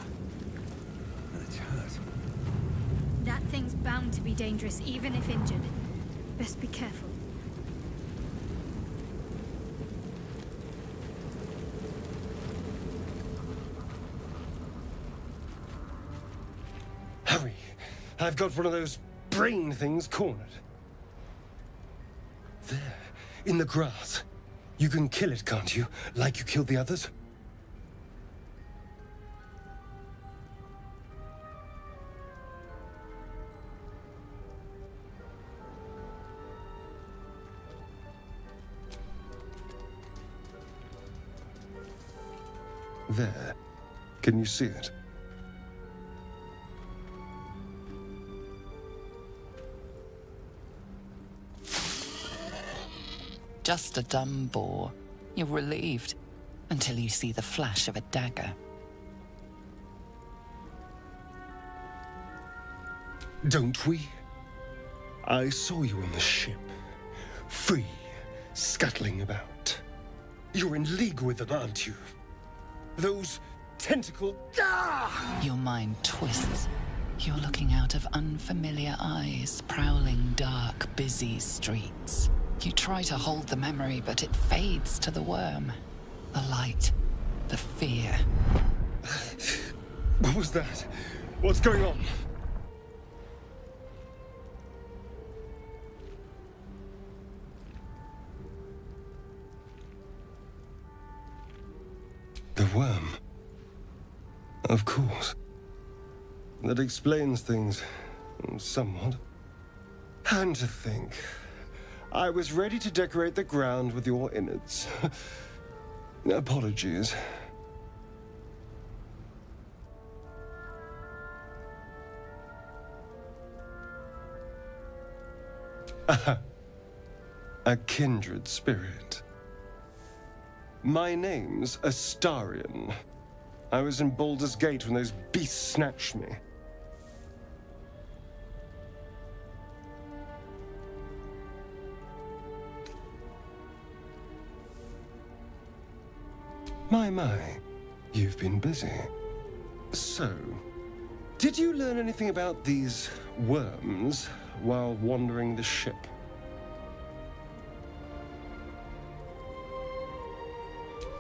And it's hurt. That thing's bound to be dangerous, even if injured. Best be careful. Hurry! I've got one of those brain things cornered. There, in the grass. You can kill it, can't you? Like you killed the others? There. Can you see it? Just a dumb boar. You're relieved until you see the flash of a dagger. Don't we? I saw you on the ship. Free, scuttling about. You're in league with them, aren't you? Those tentacle... Ah! Your mind twists. You're looking out of unfamiliar eyes, prowling dark, busy streets. You try to hold the memory, but it fades to the worm. The light, the fear. What was that? What's going on? The worm. Of course. That explains things, somewhat. And to think, I was ready to decorate the ground with your innards. Apologies. A kindred spirit. My name's Astarion. I was in Baldur's Gate when those beasts snatched me. My, you've been busy. So, did you learn anything about these worms while wandering the ship?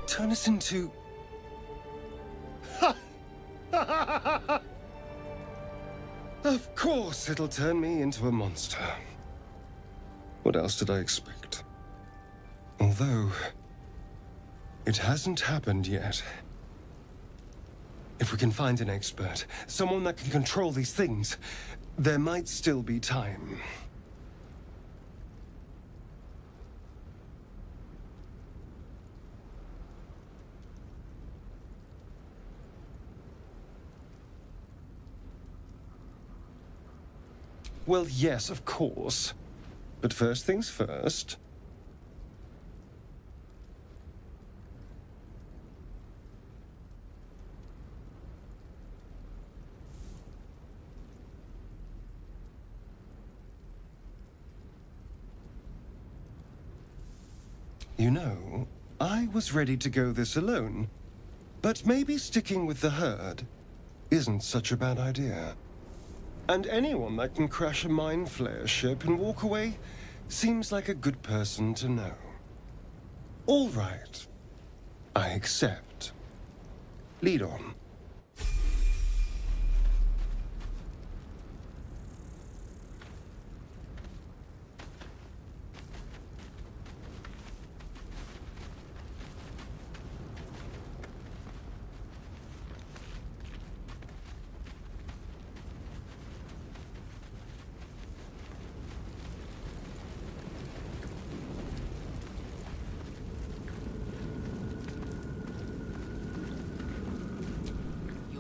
Turn us into... Of course it'll turn me into a monster. What else did I expect? Although... it hasn't happened yet. If we can find an expert, someone that can control these things, there might still be time. Well, yes, of course. But first things first. You know, I was ready to go this alone, but maybe sticking with the herd isn't such a bad idea. And anyone that can crash a mind flayer ship and walk away seems like a good person to know. All right, I accept. Lead on.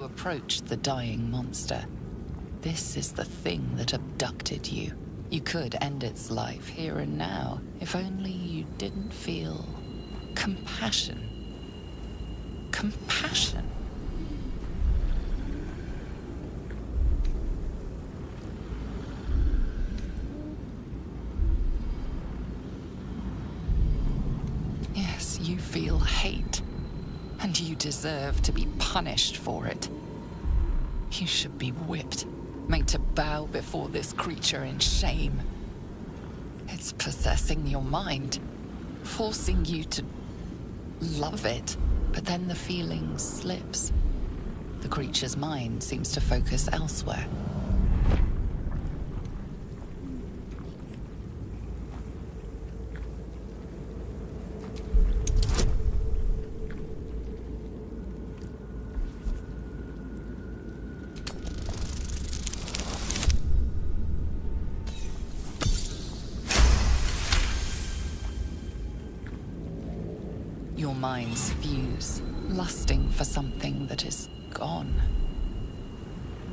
Approach the dying monster. This is the thing that abducted you. You could end its life here and now, if only you didn't feel compassion. Compassion. Yes, you feel hate. And you deserve to be punished for it. You should be whipped, made to bow before this creature in shame. It's possessing your mind, forcing you to love it, but then the feeling slips. The creature's mind seems to focus elsewhere. Your minds fuse, lusting for something that is gone.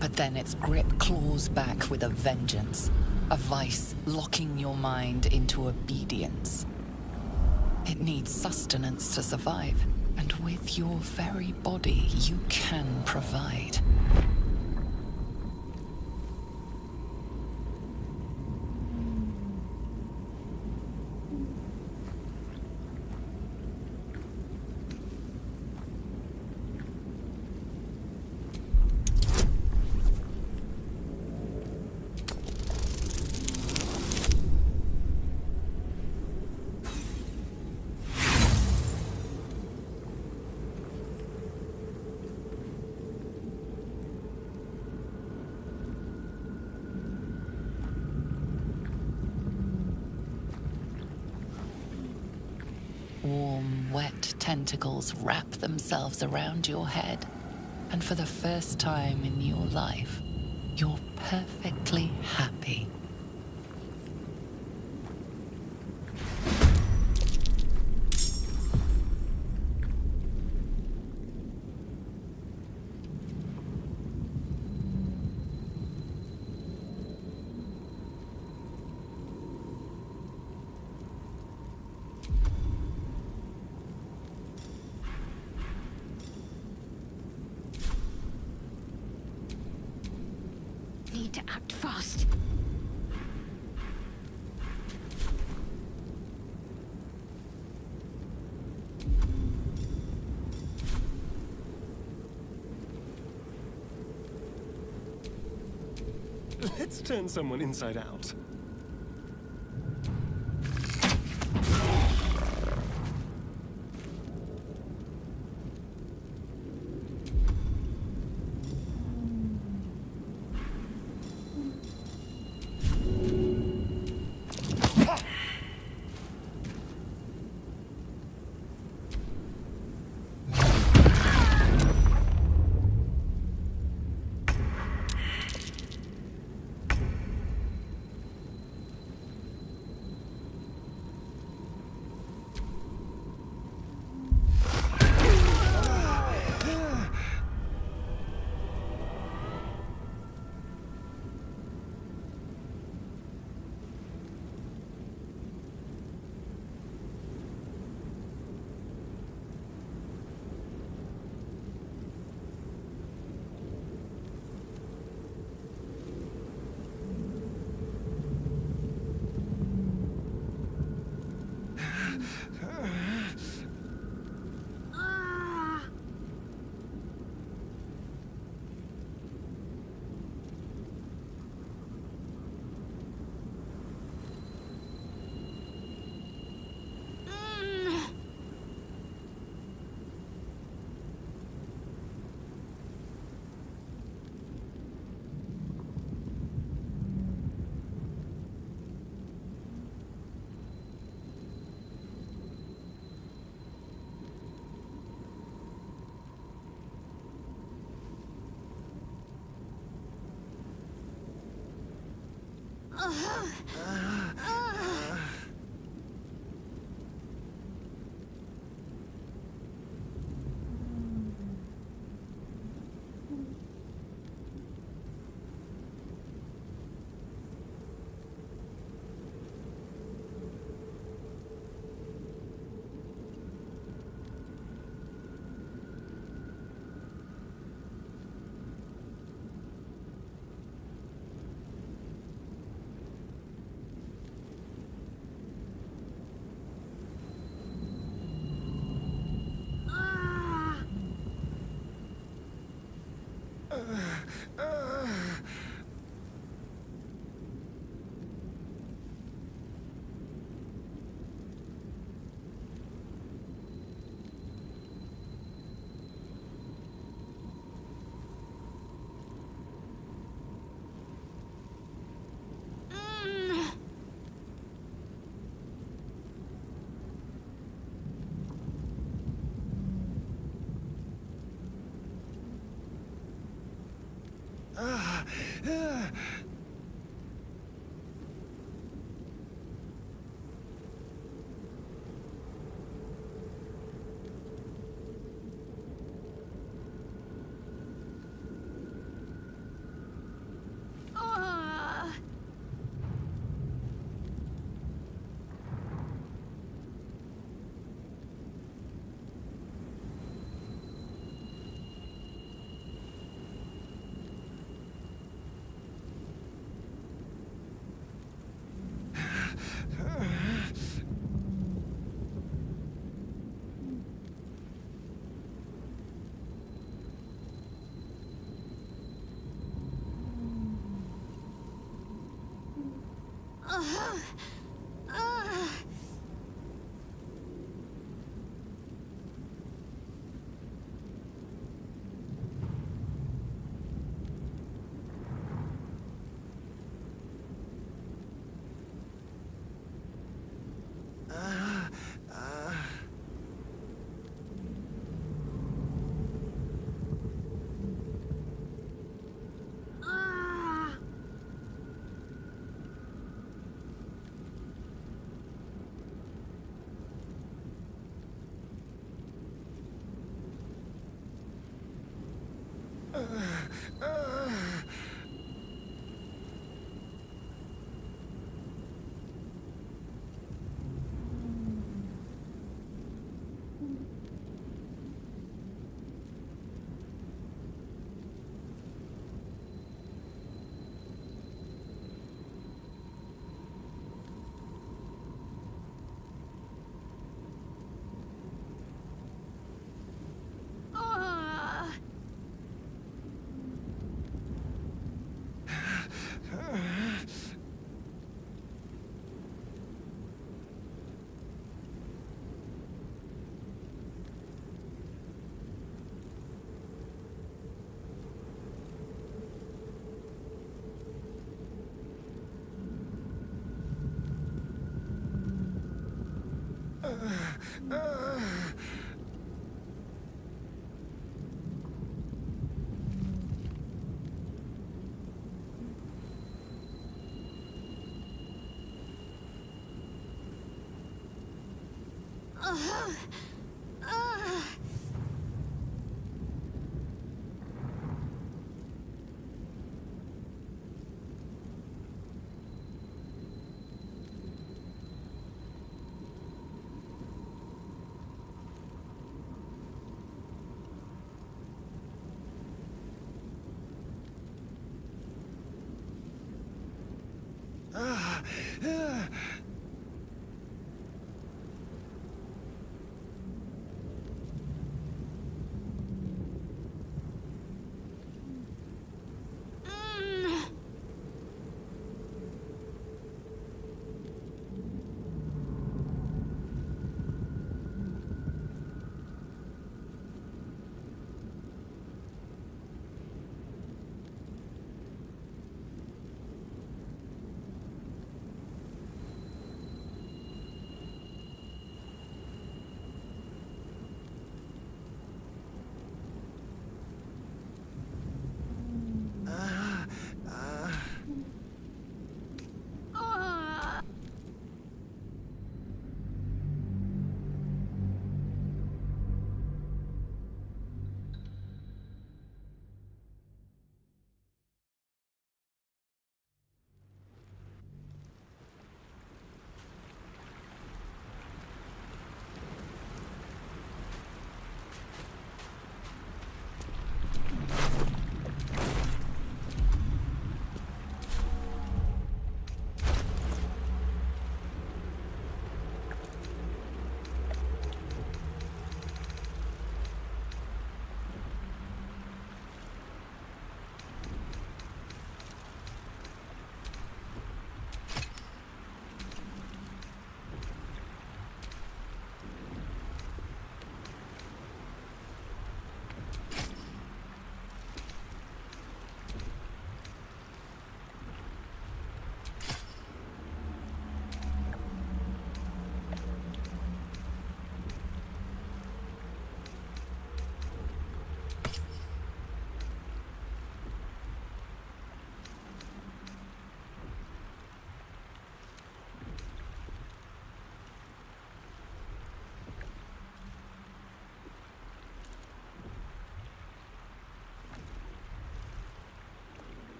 But then its grip claws back with a vengeance, a vice locking your mind into obedience. It needs sustenance to survive, and with your very body, you can provide. Warm, wet tentacles wrap themselves around your head, and for the first time in your life, you're perfectly happy. Need to act fast. Let's turn someone inside out.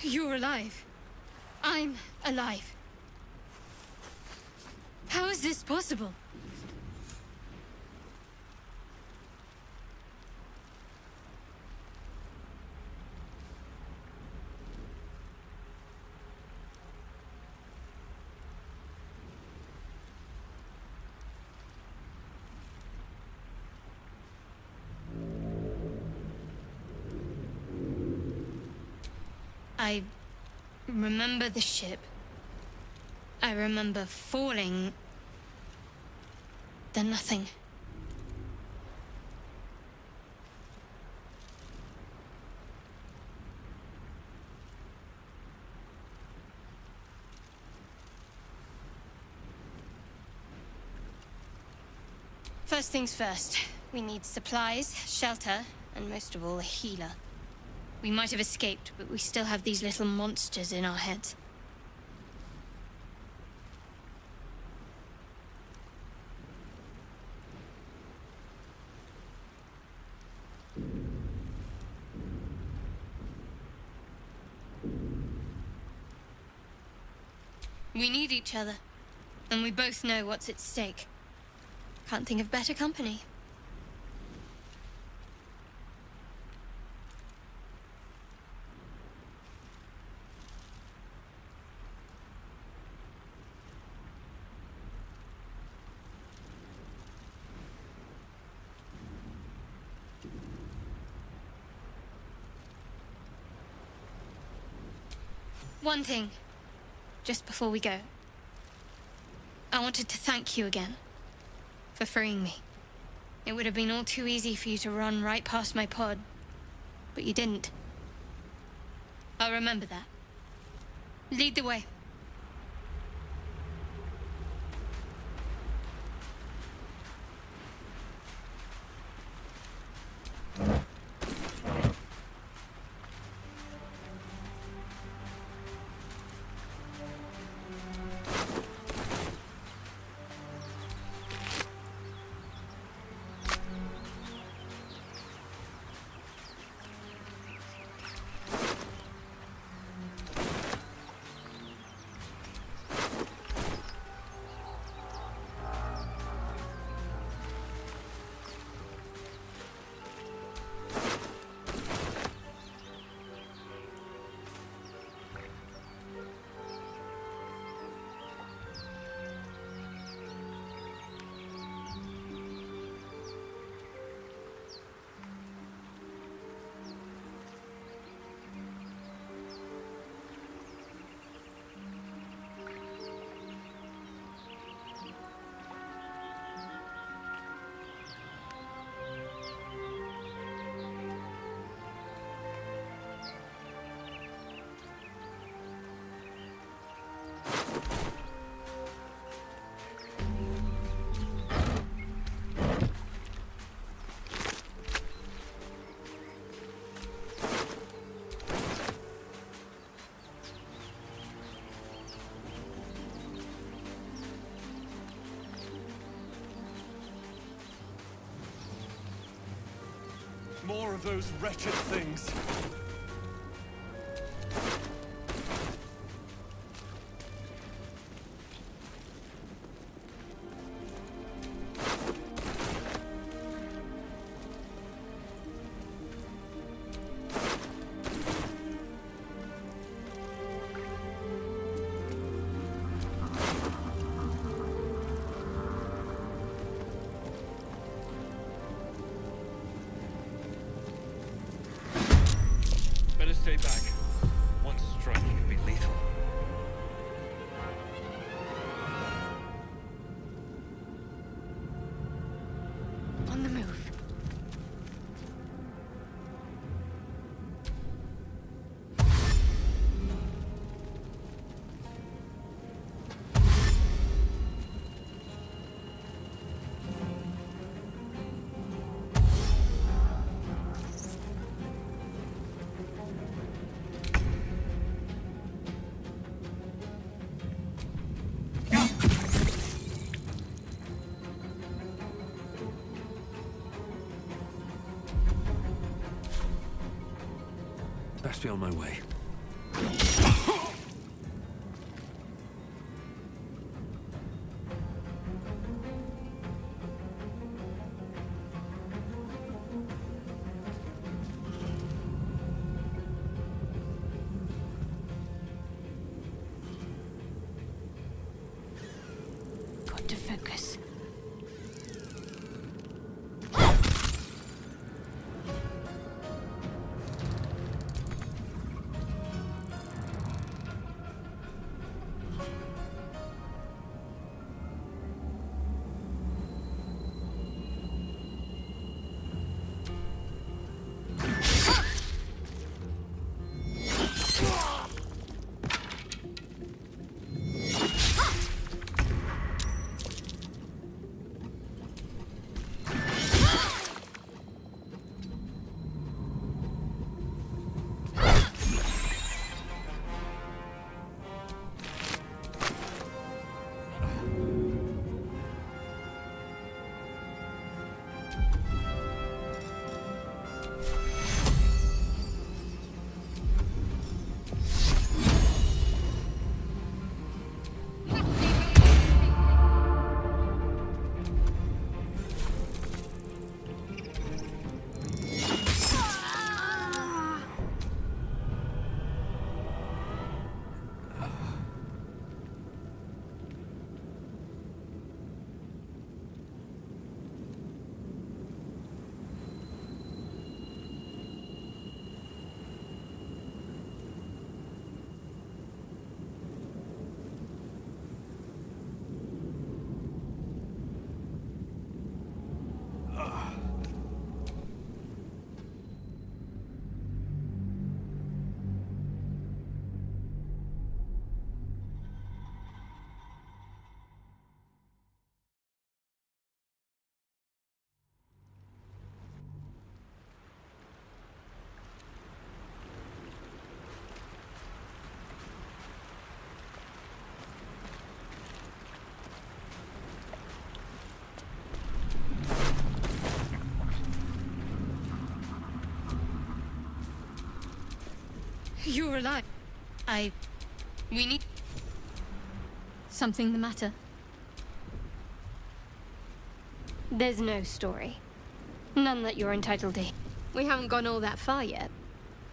You're alive. I'm alive. How is this possible? I remember the ship. I remember falling. Then nothing. First things first. We need supplies, shelter, and most of all, a healer. We might have escaped, but we still have these little monsters in our heads. We need each other, and we both know what's at stake. Can't think of better company. One thing, just before we go. I wanted to thank you again for freeing me. It would have been all too easy for you to run right past my pod, but you didn't. I'll remember that. Lead the way. More of those wretched things. Better stay back. One strike could be lethal. On the move. Best be on my way. focus. You're alive. We need... Something the matter? There's no story. None that you're entitled to. We haven't gone all that far yet.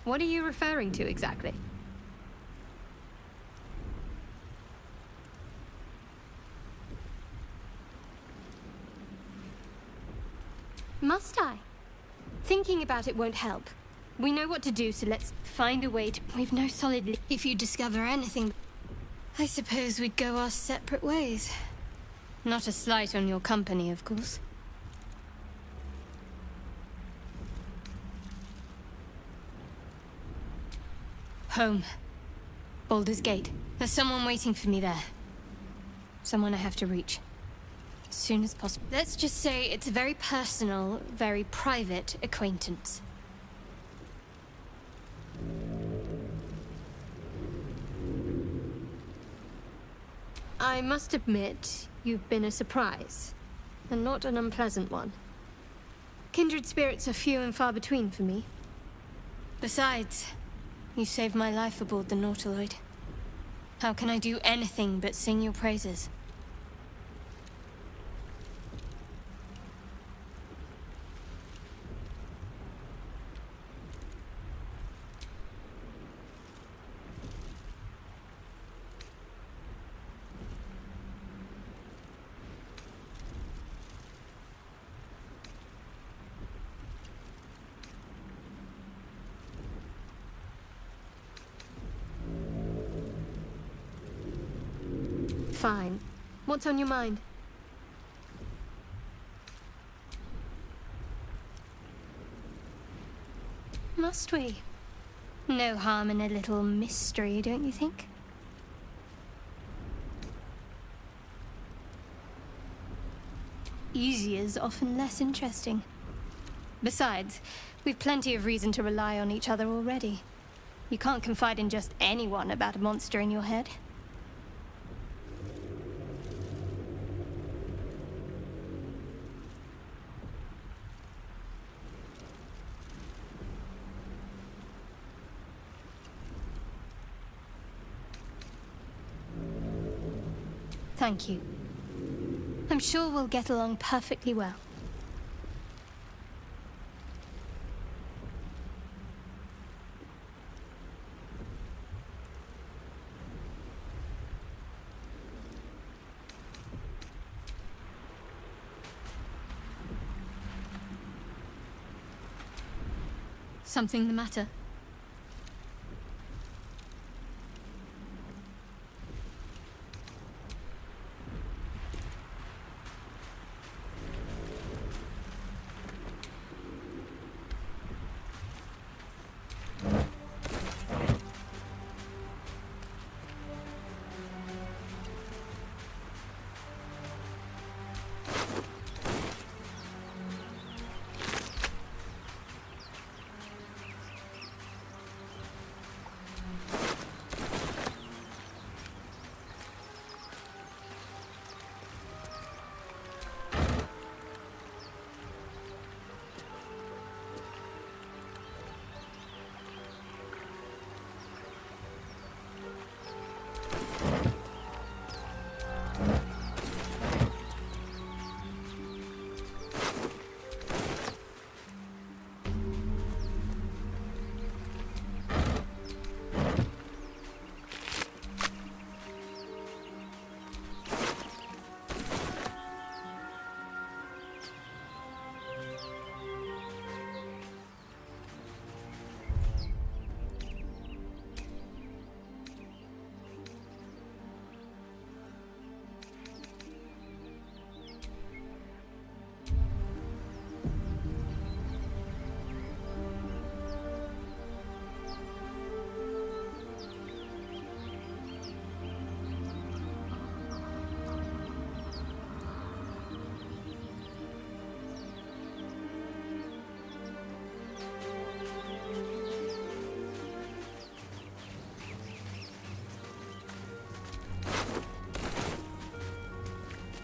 What are you referring to exactly? Must I? Thinking about it won't help. We know what to do, so let's find a way to... We've no solid... If you discover anything, I suppose we'd go our separate ways. Not a slight on your company, of course. Home. Baldur's Gate. There's someone waiting for me there. Someone I have to reach. As soon as possible. Let's just say it's a very personal, very private acquaintance. I must admit, you've been a surprise, and not an unpleasant one. Kindred spirits are few and far between for me. Besides, you saved my life aboard the Nautiloid. How can I do anything but sing your praises? Fine. What's on your mind? Must we? No harm in a little mystery, don't you think? Easier's often less interesting. Besides, we've plenty of reason to rely on each other already. You can't confide in just anyone about a monster in your head. Thank you. I'm sure we'll get along perfectly well. Something the matter?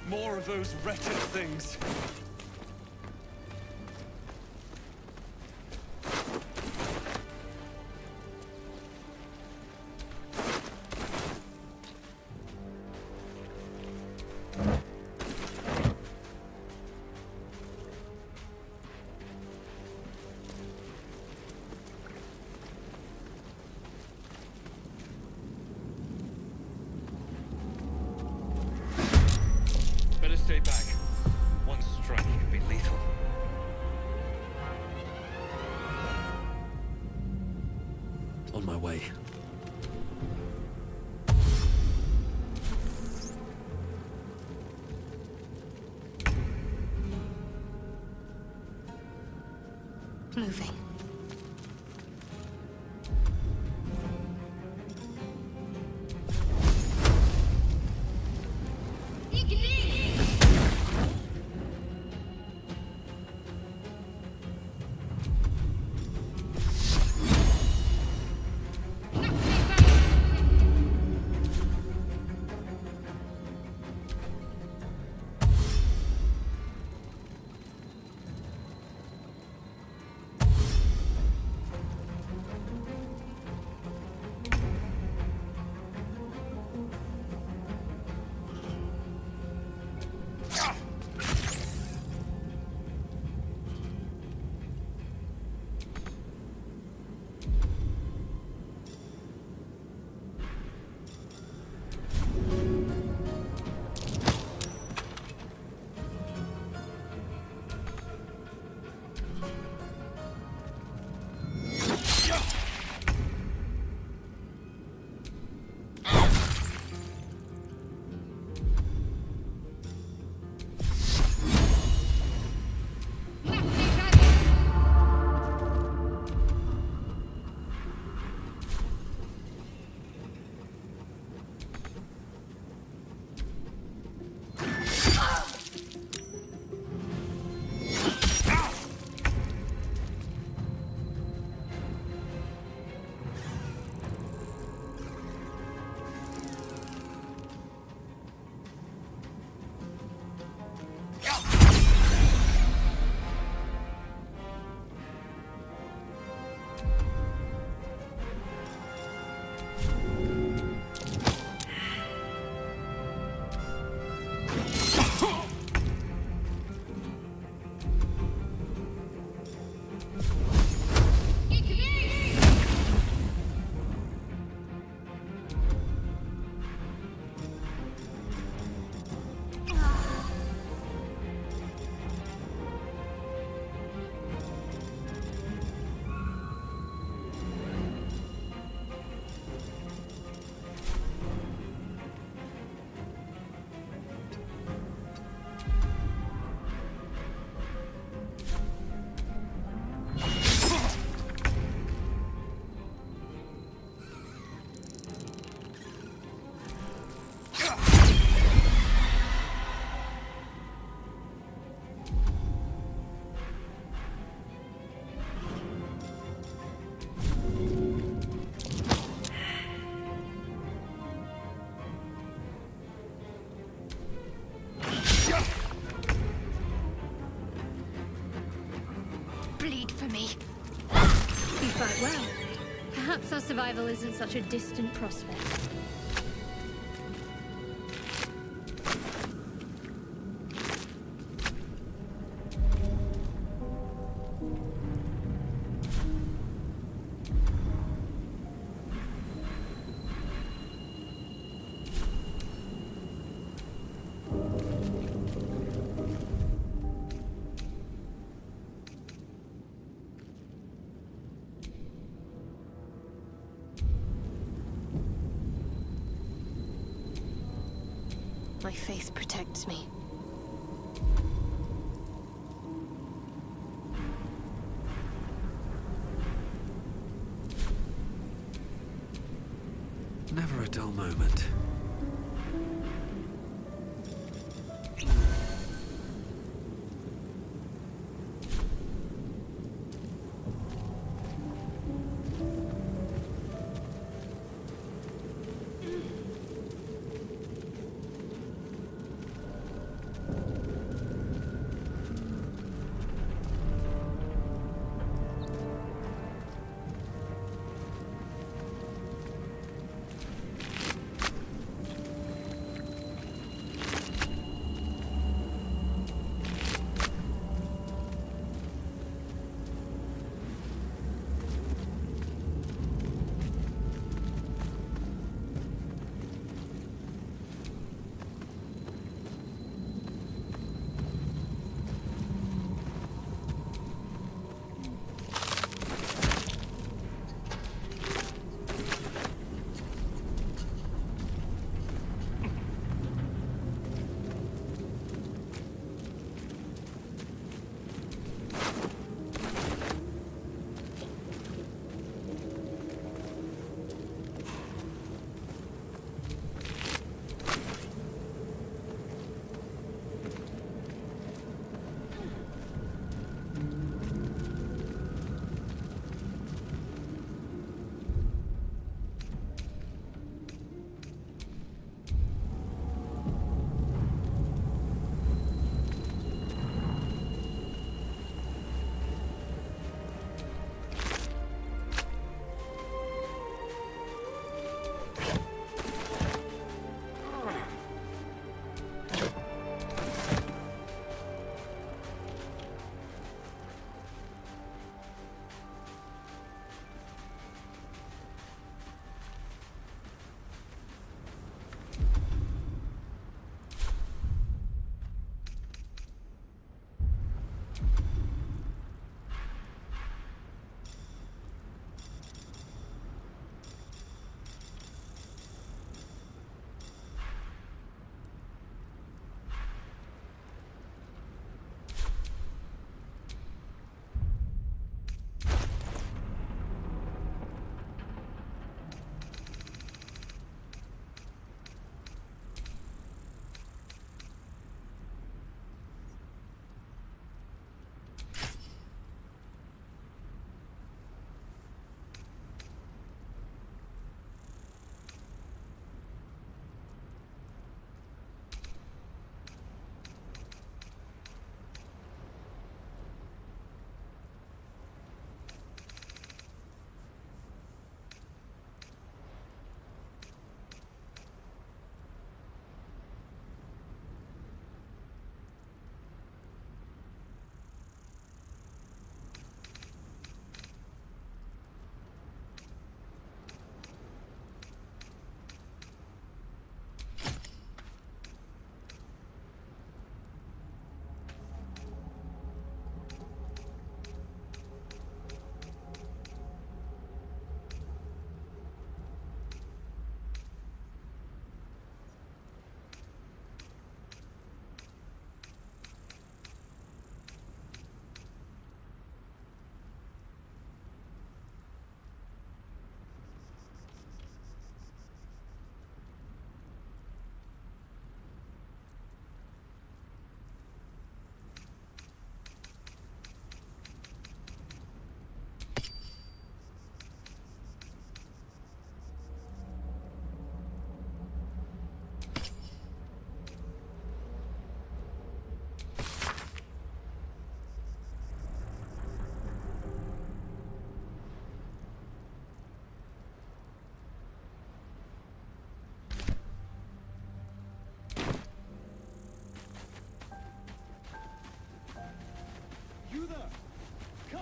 More of those wretched things. Better stay back. One strike could be lethal. On my way. Moving. Perhaps our survival isn't such a distant prospect. My faith protects me. Never a dull moment.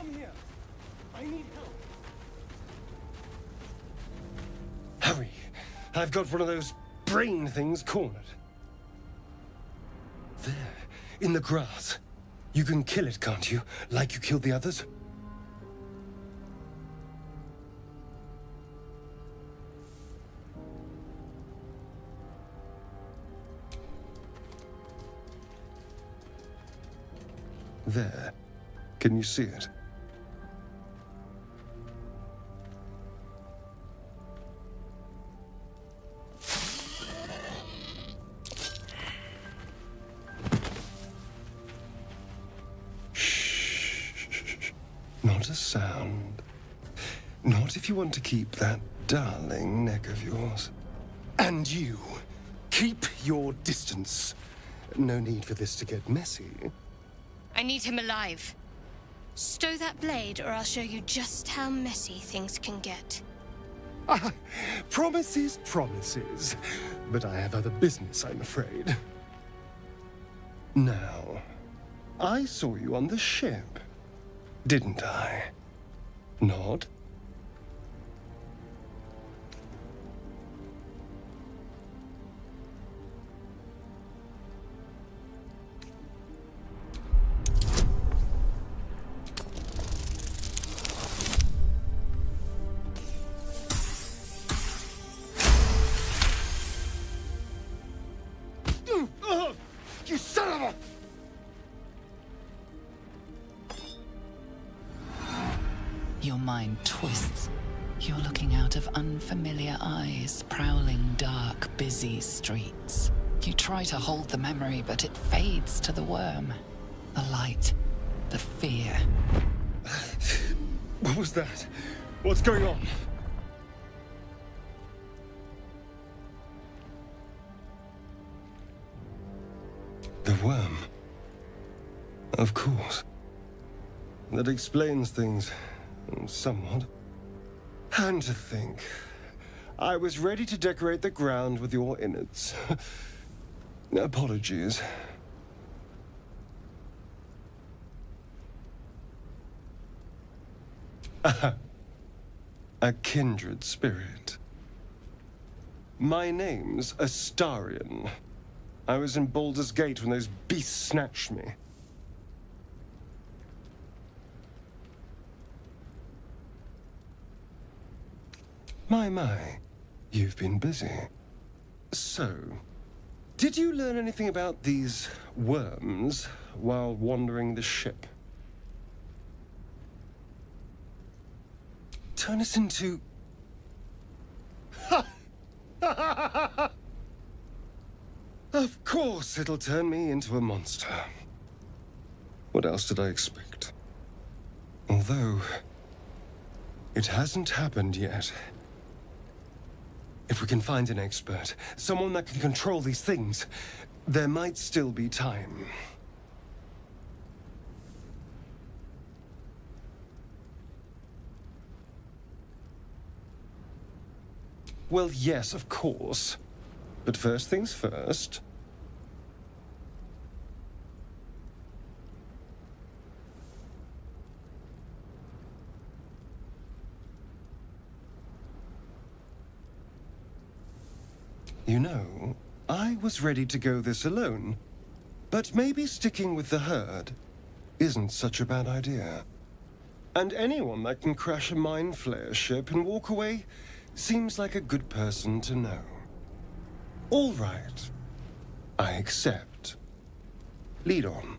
Come here! I need help! Hurry! I've got one of those brain things cornered. There, in the grass. You can kill it, can't you? Like you killed the others? There. Can you see it? Not a sound. Not if you want to keep that darling neck of yours. And you, keep your distance. No need for this to get messy. I need him alive. Stow that blade, or I'll show you just how messy things can get. Promises, promises. But I have other business, I'm afraid. Now, I saw you on the ship, didn't I? Nod? You son of a... Your mind twists. You're looking out of unfamiliar eyes, prowling dark, busy streets. You try to hold the memory, but it fades to the worm. The light, the fear. What was that? What's going on? The worm. Of course. That explains things somewhat. And to think, I was ready to decorate the ground with your innards. Apologies. A kindred spirit. My name's Astarion. I was in Baldur's Gate when those beasts snatched me. My, you've been busy. So, did you learn anything about these worms while wandering the ship? Turn us into... Of course it'll turn me into a monster. What else did I expect? Although, it hasn't happened yet. If we can find an expert, someone that can control these things, there might still be time. Well, yes, of course. But first things first. You know, I was ready to go this alone, but maybe sticking with the herd isn't such a bad idea. And anyone that can crash a mind flayer ship and walk away seems like a good person to know. All right. I accept. Lead on.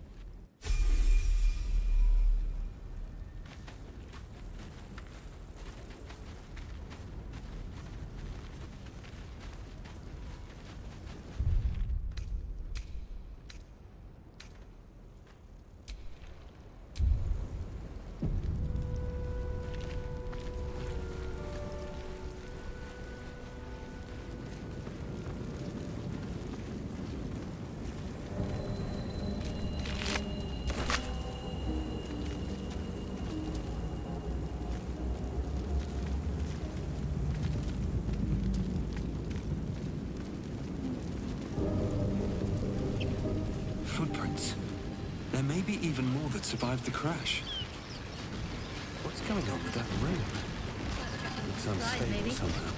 Footprints. There may be even more that survived the crash. going on with that room? It's unstable somehow.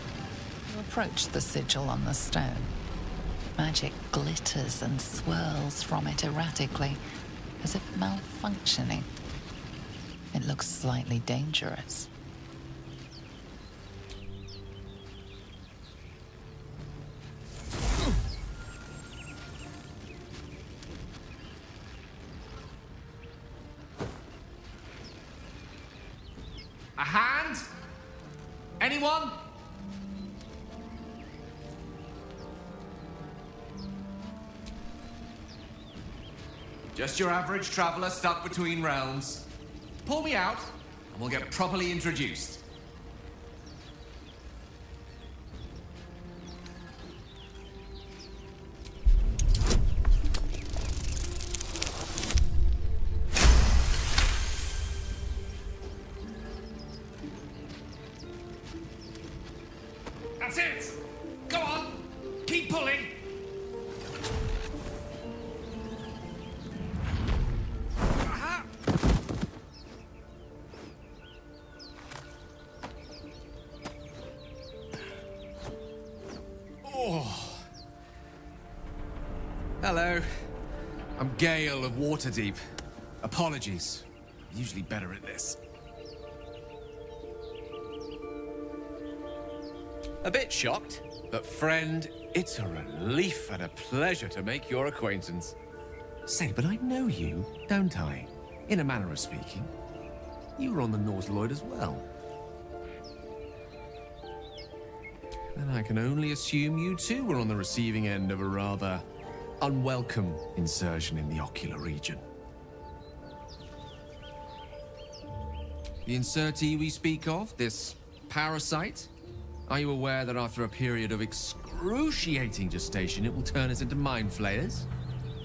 You approach the sigil on the stone. Magic glitters and swirls from it erratically, as if malfunctioning. It looks slightly dangerous. A hand? Anyone? Just your average traveler stuck between realms. Pull me out, and we'll get properly introduced. That's it! Go on! Keep pulling! Aha! Oh. Hello. I'm Gale of Waterdeep. Apologies. I'm usually better at this. A bit shocked, but friend, it's a relief and a pleasure to make your acquaintance. Say, but I know you, don't I? In a manner of speaking. You were on the North Lloyd as well. Then I can only assume you too were on the receiving end of a rather unwelcome insertion in the ocular region. The insertee we speak of, this parasite, are you aware that after a period of excruciating gestation, it will turn us into mind flayers?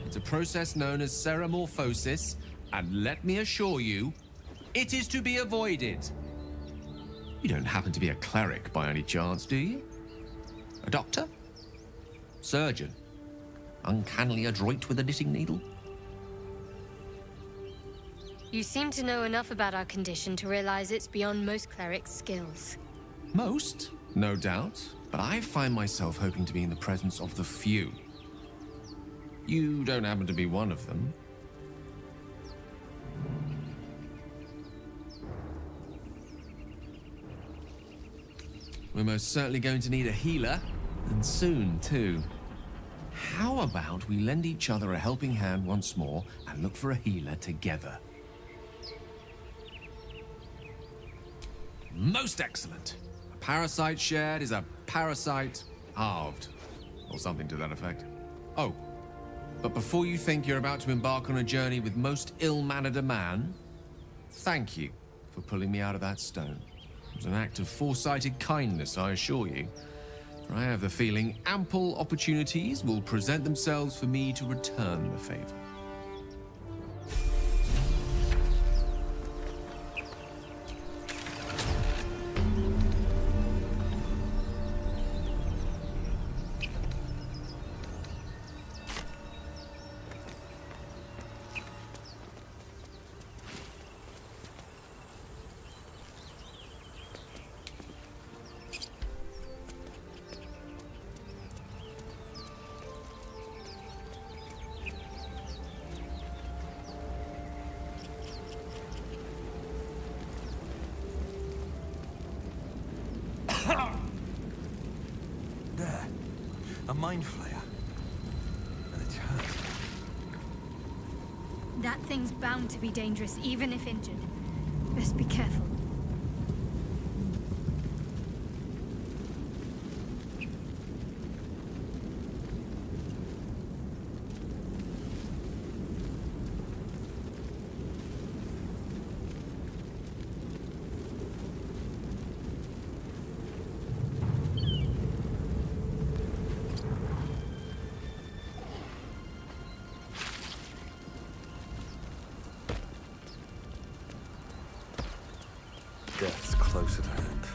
It's a process known as ceramorphosis, and let me assure you, it is to be avoided. You don't happen to be a cleric by any chance, do you? A doctor? Surgeon? Uncannily adroit with a knitting needle? You seem to know enough about our condition to realize it's beyond most clerics' skills. Most, no doubt, but I find myself hoping to be in the presence of the few. You don't happen to be one of them. We're most certainly going to need a healer, and soon, too. How about we lend each other a helping hand once more and look for a healer together? Most excellent. A parasite shared is a parasite halved, or something to that effect. Oh, but before you think you're about to embark on a journey with most ill-mannered a man, thank you for pulling me out of that stone. It was an act of foresighted kindness, I assure you. For I have the feeling ample opportunities will present themselves for me to return the favor. There. A mind flayer. And it's hurt. That thing's bound to be dangerous, even if injured. Best be careful. Death's close at hand.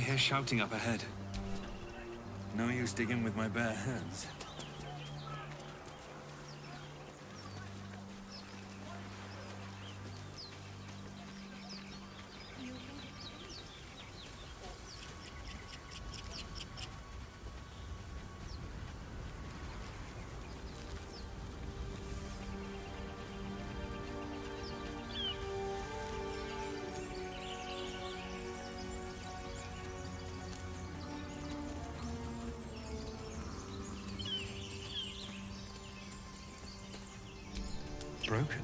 hear shouting up ahead. No use digging with my bare hands. Broken.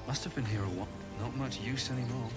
Must have been here a while. Not much use anymore.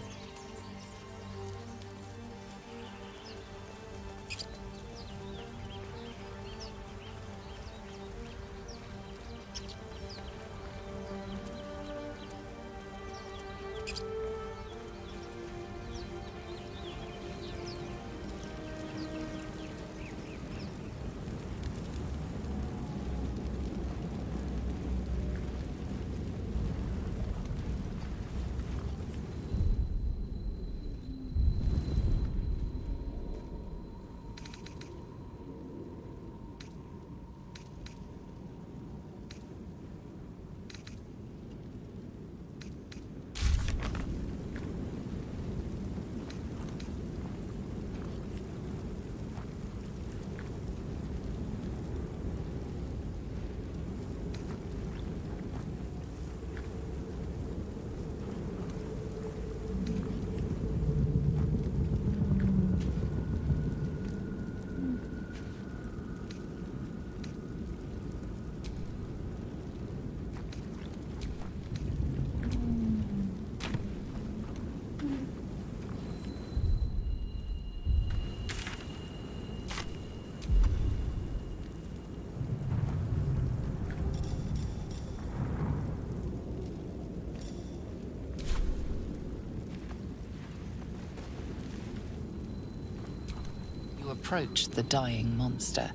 Approach the dying monster.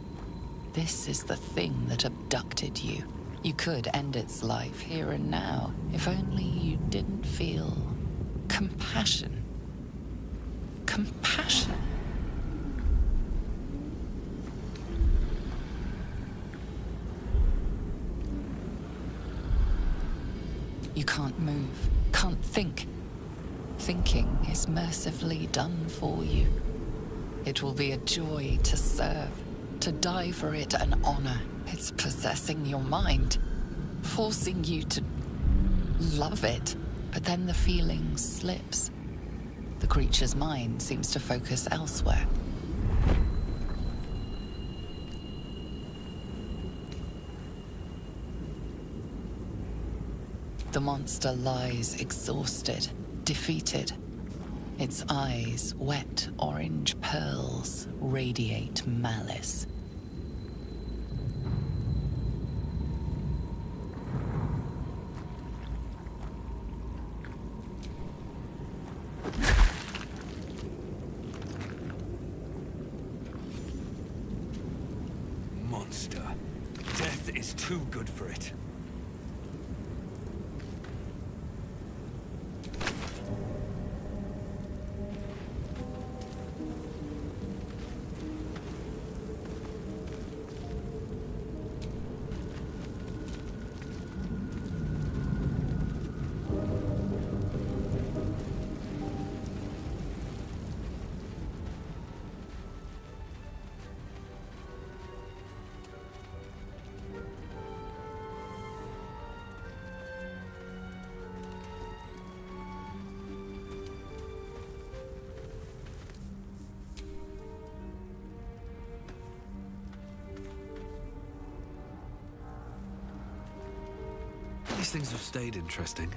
This is the thing that abducted you. You could end its life here and now, if only you didn't feel compassion. Compassion. You can't move, can't think. Thinking is mercifully done for you. It will be a joy to serve, to die for it an honor. It's possessing your mind, forcing you to love it. But then the feeling slips. The creature's mind seems to focus elsewhere. The monster lies exhausted, defeated. Its eyes, wet orange pearls, radiate malice. Monster. Death is too good for it. These things have stayed interesting.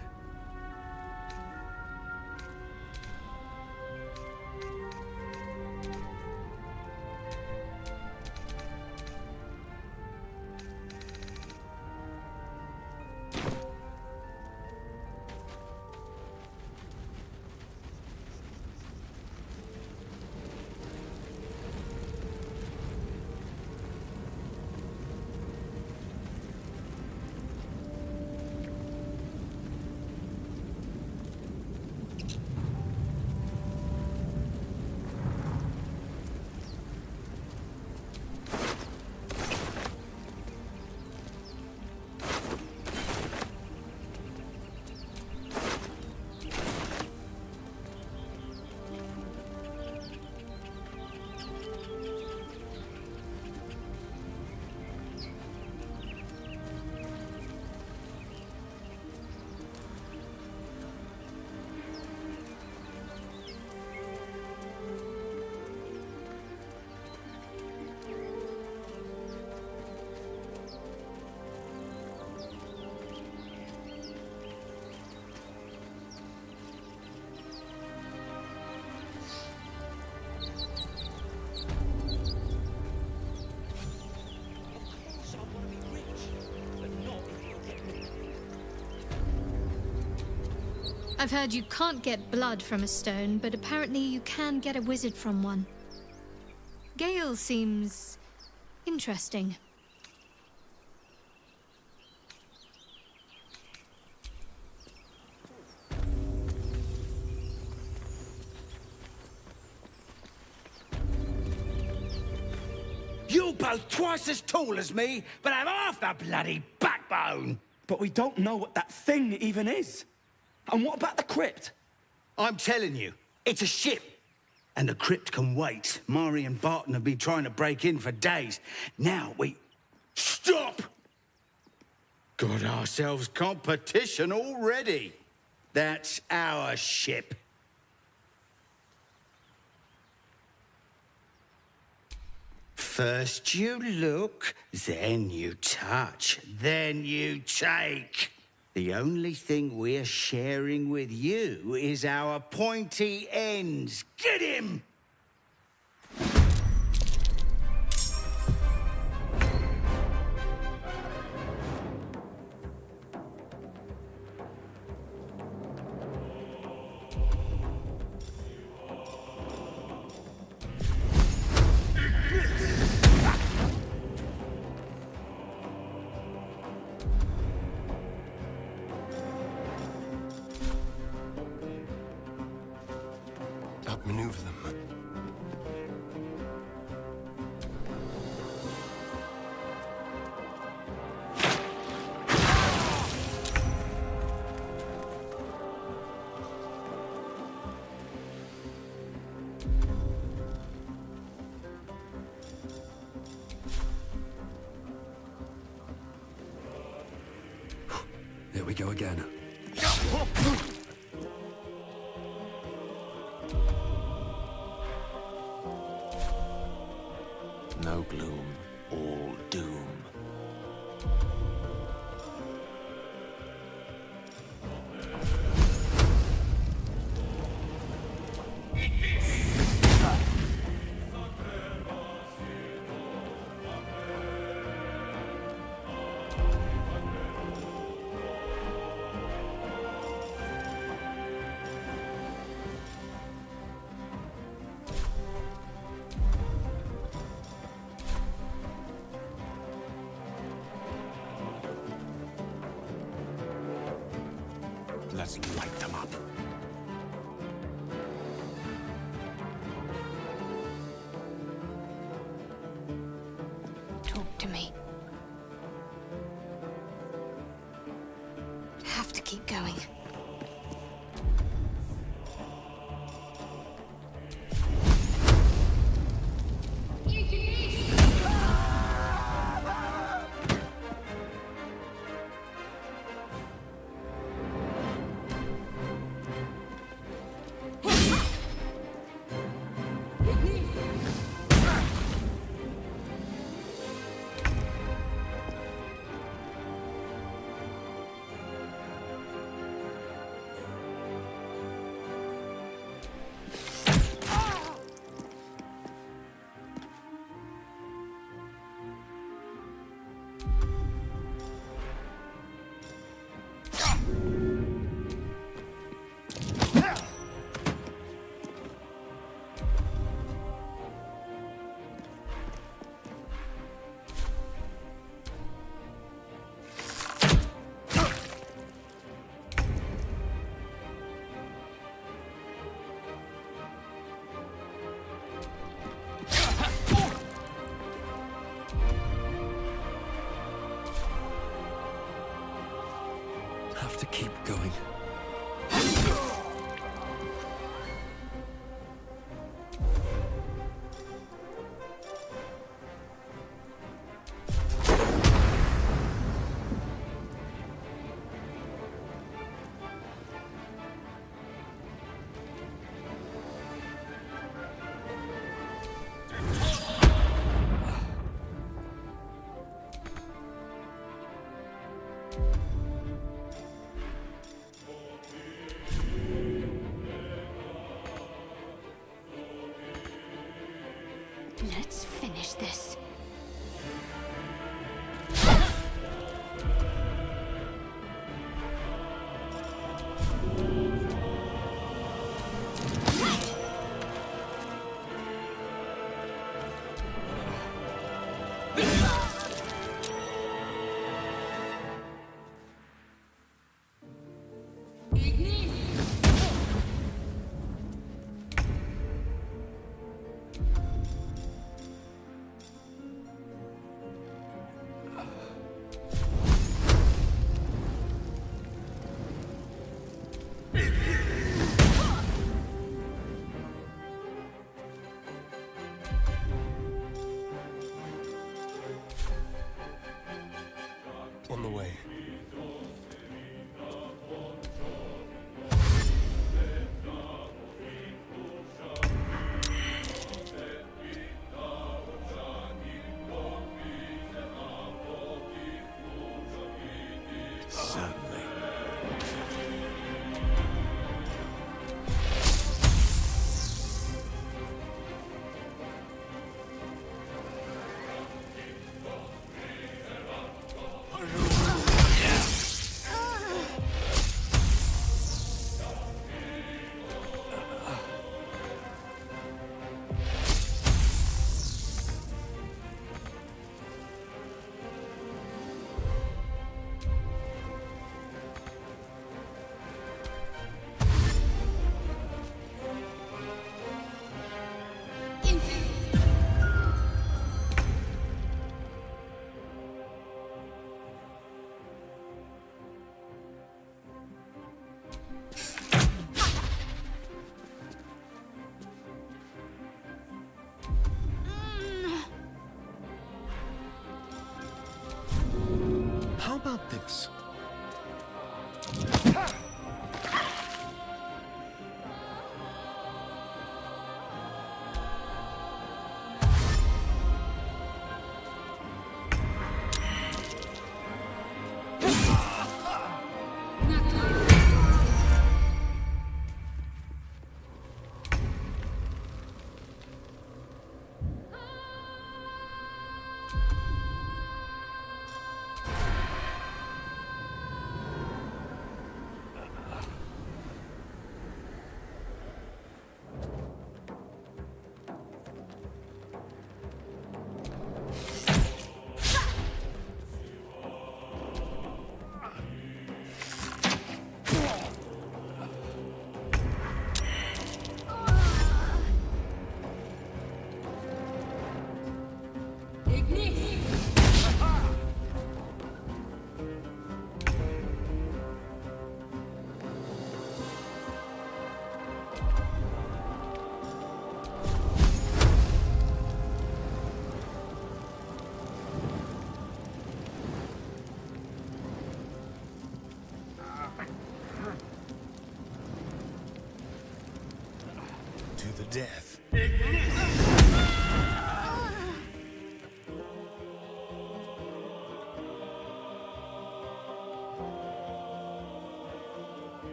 I've heard you can't get blood from a stone, but apparently you can get a wizard from one. Gale seems interesting. You're both twice as tall as me, but have half the bloody backbone! But we don't know what that thing even is. And what about the crypt? I'm telling you, it's a ship. And the crypt can wait. Mari and Barton have been trying to break in for days. Now we... Stop! Got ourselves competition already. That's our ship. First you look, then you touch, then you take. The only thing we're sharing with you is our pointy ends. Get him! Outmaneuver them. There we go again. No gloom, all doom. Let's light them up. Talk to me. Have to keep going. Have to keep going. Let's finish this. On the way. Certainly. How about this? To the death.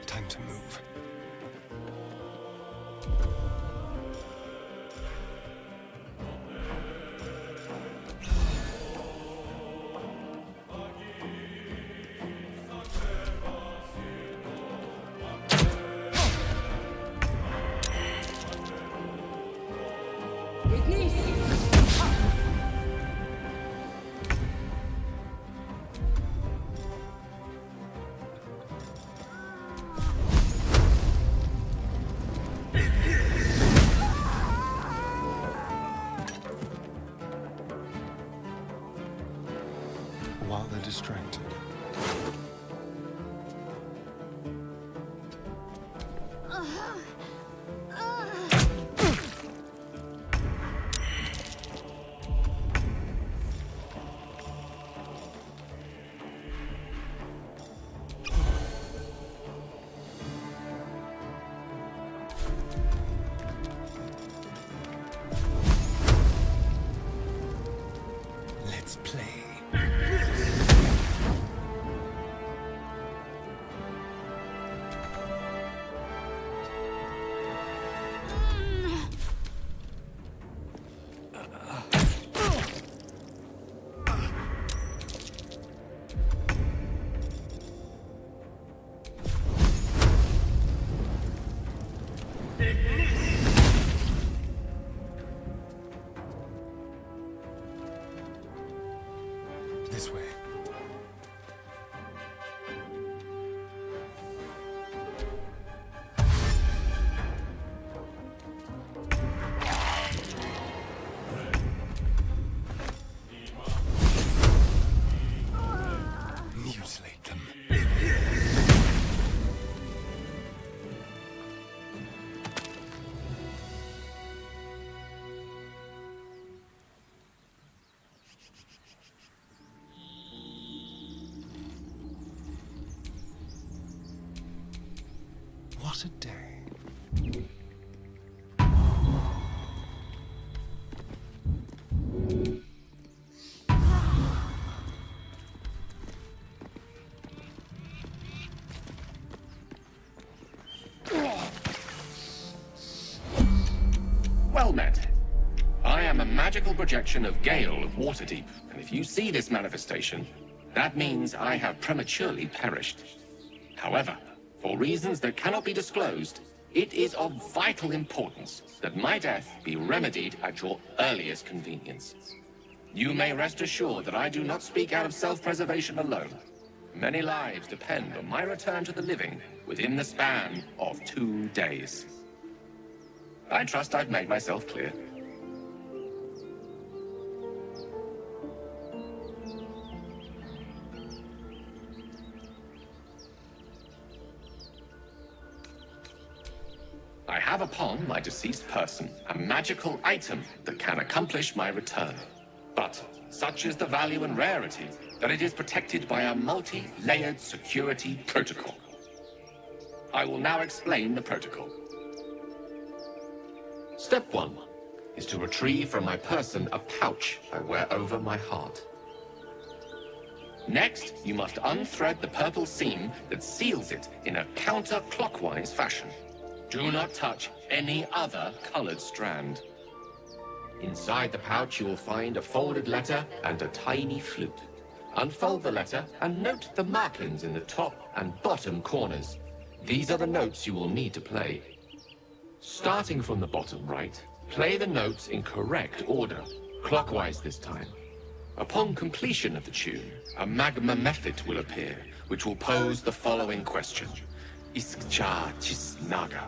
Time to move. While they're distracted. Let's play. This way. Mutilate them. What a day. Well met. I am a magical projection of Gale of Waterdeep, and if you see this manifestation, that means I have prematurely perished. However, for reasons that cannot be disclosed, it is of vital importance that my death be remedied at your earliest convenience. You may rest assured that I do not speak out of self-preservation alone. Many lives depend on my return to the living within the span of 2 days. I trust I've made myself clear. I have upon my deceased person a magical item that can accomplish my return. But such is the value and rarity that it is protected by a multi-layered security protocol. I will now explain the protocol. Step 1 is to retrieve from my person a pouch I wear over my heart. Next, you must unthread the purple seam that seals it in a counterclockwise fashion. Do not touch any other colored strand. Inside the pouch, you will find a folded letter and a tiny flute. Unfold the letter and note the markings in the top and bottom corners. These are the notes you will need to play. Starting from the bottom right, play the notes in correct order, clockwise this time. Upon completion of the tune, a magma method will appear, which will pose the following question. Iskcha Chisnaga.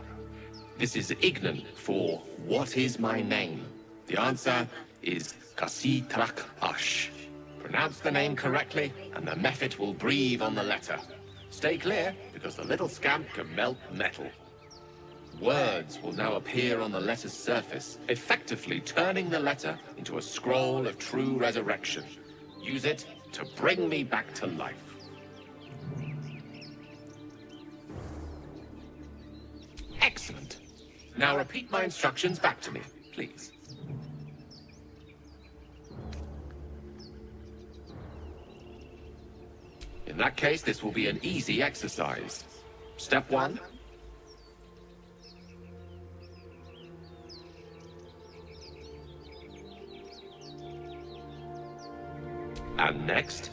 This is Ignan for what is my name? The answer is Kasitrak Ash. Pronounce the name correctly, and the method will breathe on the letter. Stay clear, because the little scamp can melt metal. Words will now appear on the letter's surface, effectively turning the letter into a scroll of true resurrection. Use it to bring me back to life. Excellent. Now repeat my instructions back to me, please. In that case, this will be an easy exercise. Step 1. And next.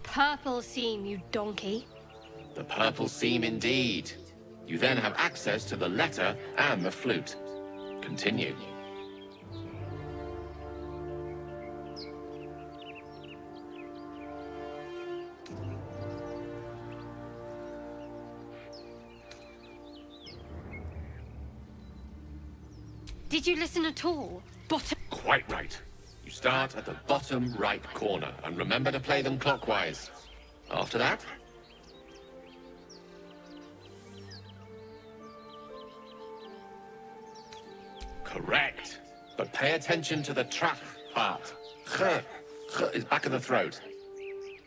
Purple seam, you donkey. The purple seam indeed. You then have access to the letter and the flute. Continue. Did you listen at all? Bottom. Quite right. You start at the bottom right corner, and remember to play them clockwise. After that, correct. But pay attention to the trach part. Ch is back of the throat.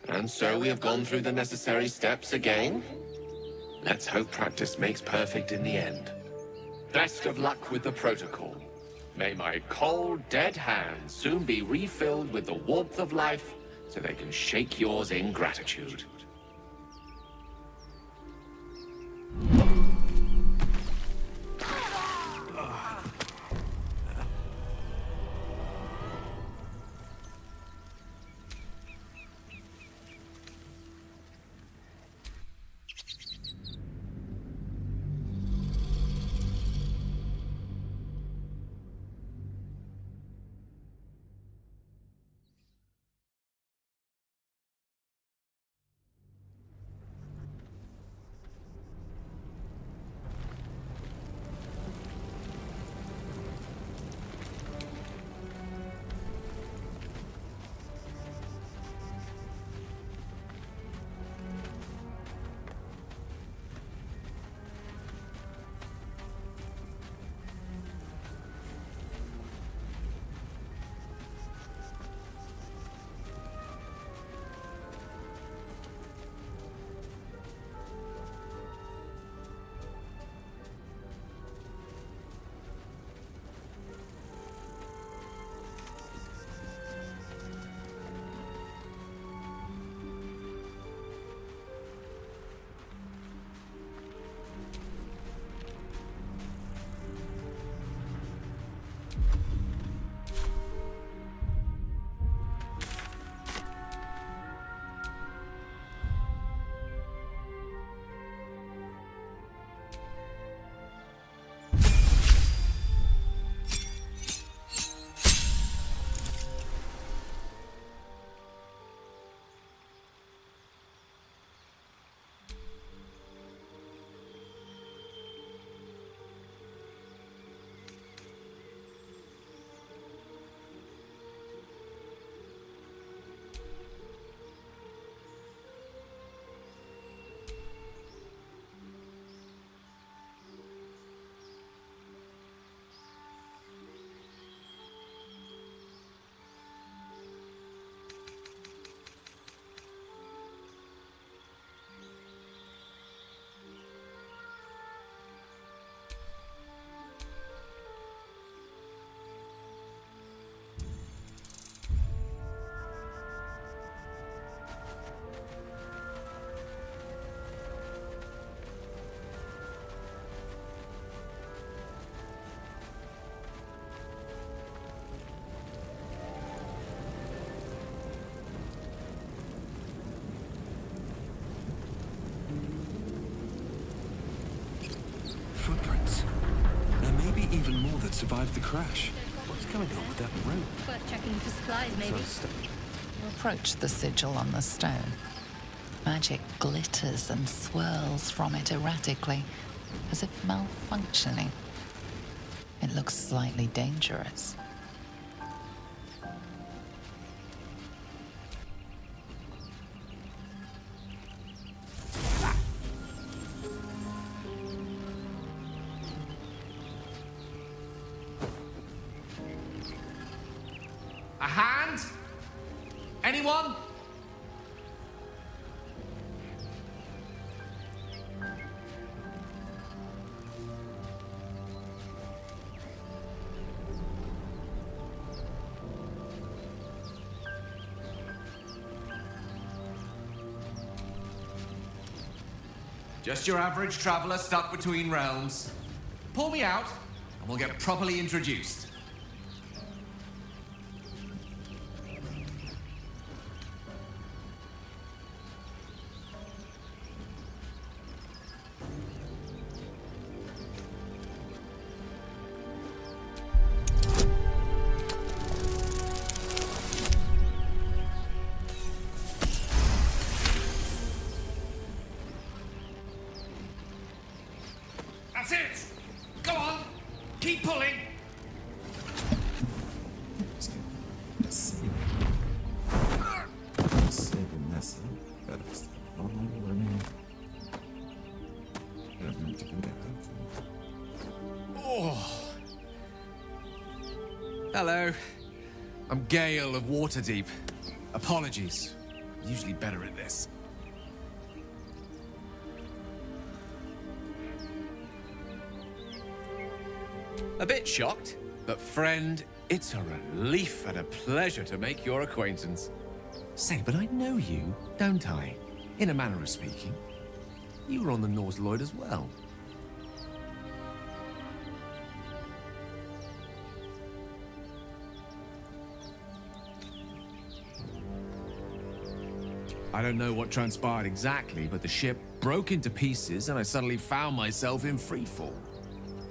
And so we have gone through the necessary steps again. Let's hope practice makes perfect in the end. Best of luck with the protocol. May my cold, dead hands soon be refilled with the warmth of life so they can shake yours in gratitude. even more that survived the crash. What's going on with that rope? Worth checking for supplies, maybe. You approach the sigil on the stone. Magic glitters and swirls from it erratically, as if malfunctioning. It looks slightly dangerous. A hand? Anyone? Just your average traveler stuck between realms. Pull me out, and we'll get properly introduced. That's it! Go on! Keep pulling! Oh. Hello. I'm Gale of Waterdeep. Apologies. I'm usually better at this. A bit shocked, but friend, it's a relief and a pleasure to make your acquaintance. Say, but I know you, don't I? In a manner of speaking. You were on the Norse Lloyd as well. I don't know what transpired exactly, but the ship broke into pieces and I suddenly found myself in freefall.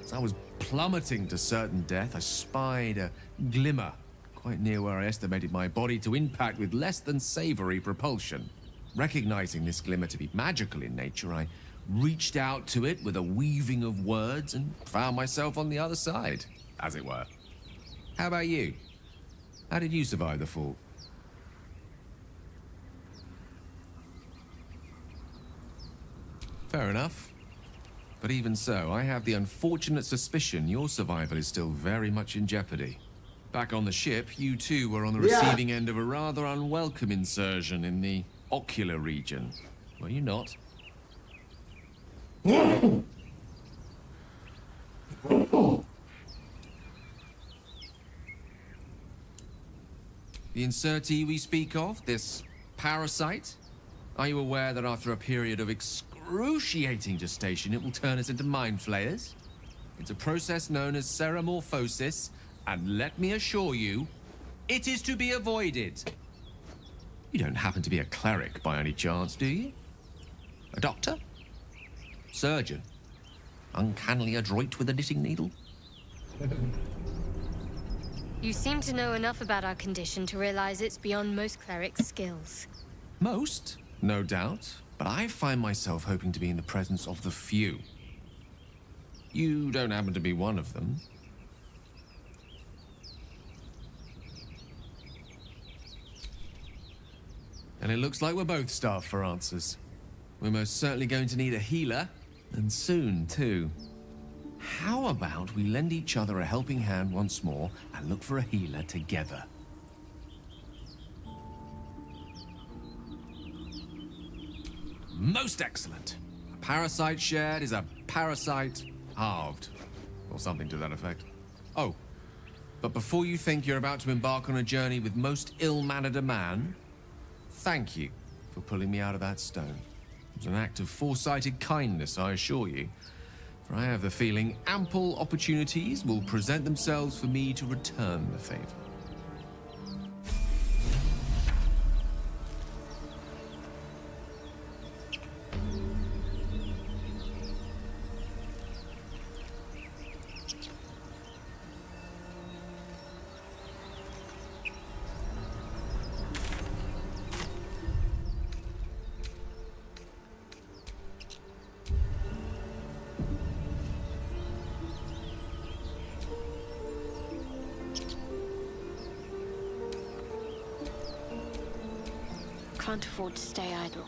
As I was plummeting to certain death, I spied a glimmer quite near where I estimated my body to impact with less than savory propulsion. Recognizing this glimmer to be magical in nature, I reached out to it with a weaving of words and found myself on the other side, as it were. How about you? How did you survive the fall? Fair enough. But even so, I have the unfortunate suspicion your survival is still very much in jeopardy. Back on the ship, you too were on the receiving end of a rather unwelcome insertion in the ocular region. Were you not? The insertee we speak of, this parasite? Are you aware that after a period of excruciating gestation, it will turn us into mind flayers? It's a process known as ceramorphosis, and let me assure you, it is to be avoided. You don't happen to be a cleric by any chance, do you? A doctor? Surgeon? Uncannily adroit with a knitting needle? You seem to know enough about our condition to realize it's beyond most clerics' skills. Most, no doubt, but I find myself hoping to be in the presence of the few. You don't happen to be one of them. And it looks like we're both starved for answers. We're most certainly going to need a healer, and soon, too. How about we lend each other a helping hand once more and look for a healer together? Most excellent. A parasite shared is a parasite halved, or something to that effect. Oh, but before you think you're about to embark on a journey with most ill-mannered a man, thank you for pulling me out of that stone. It was an act of foresighted kindness, I assure you. For I have the feeling ample opportunities will present themselves for me to return the favor. can't afford to stay idle.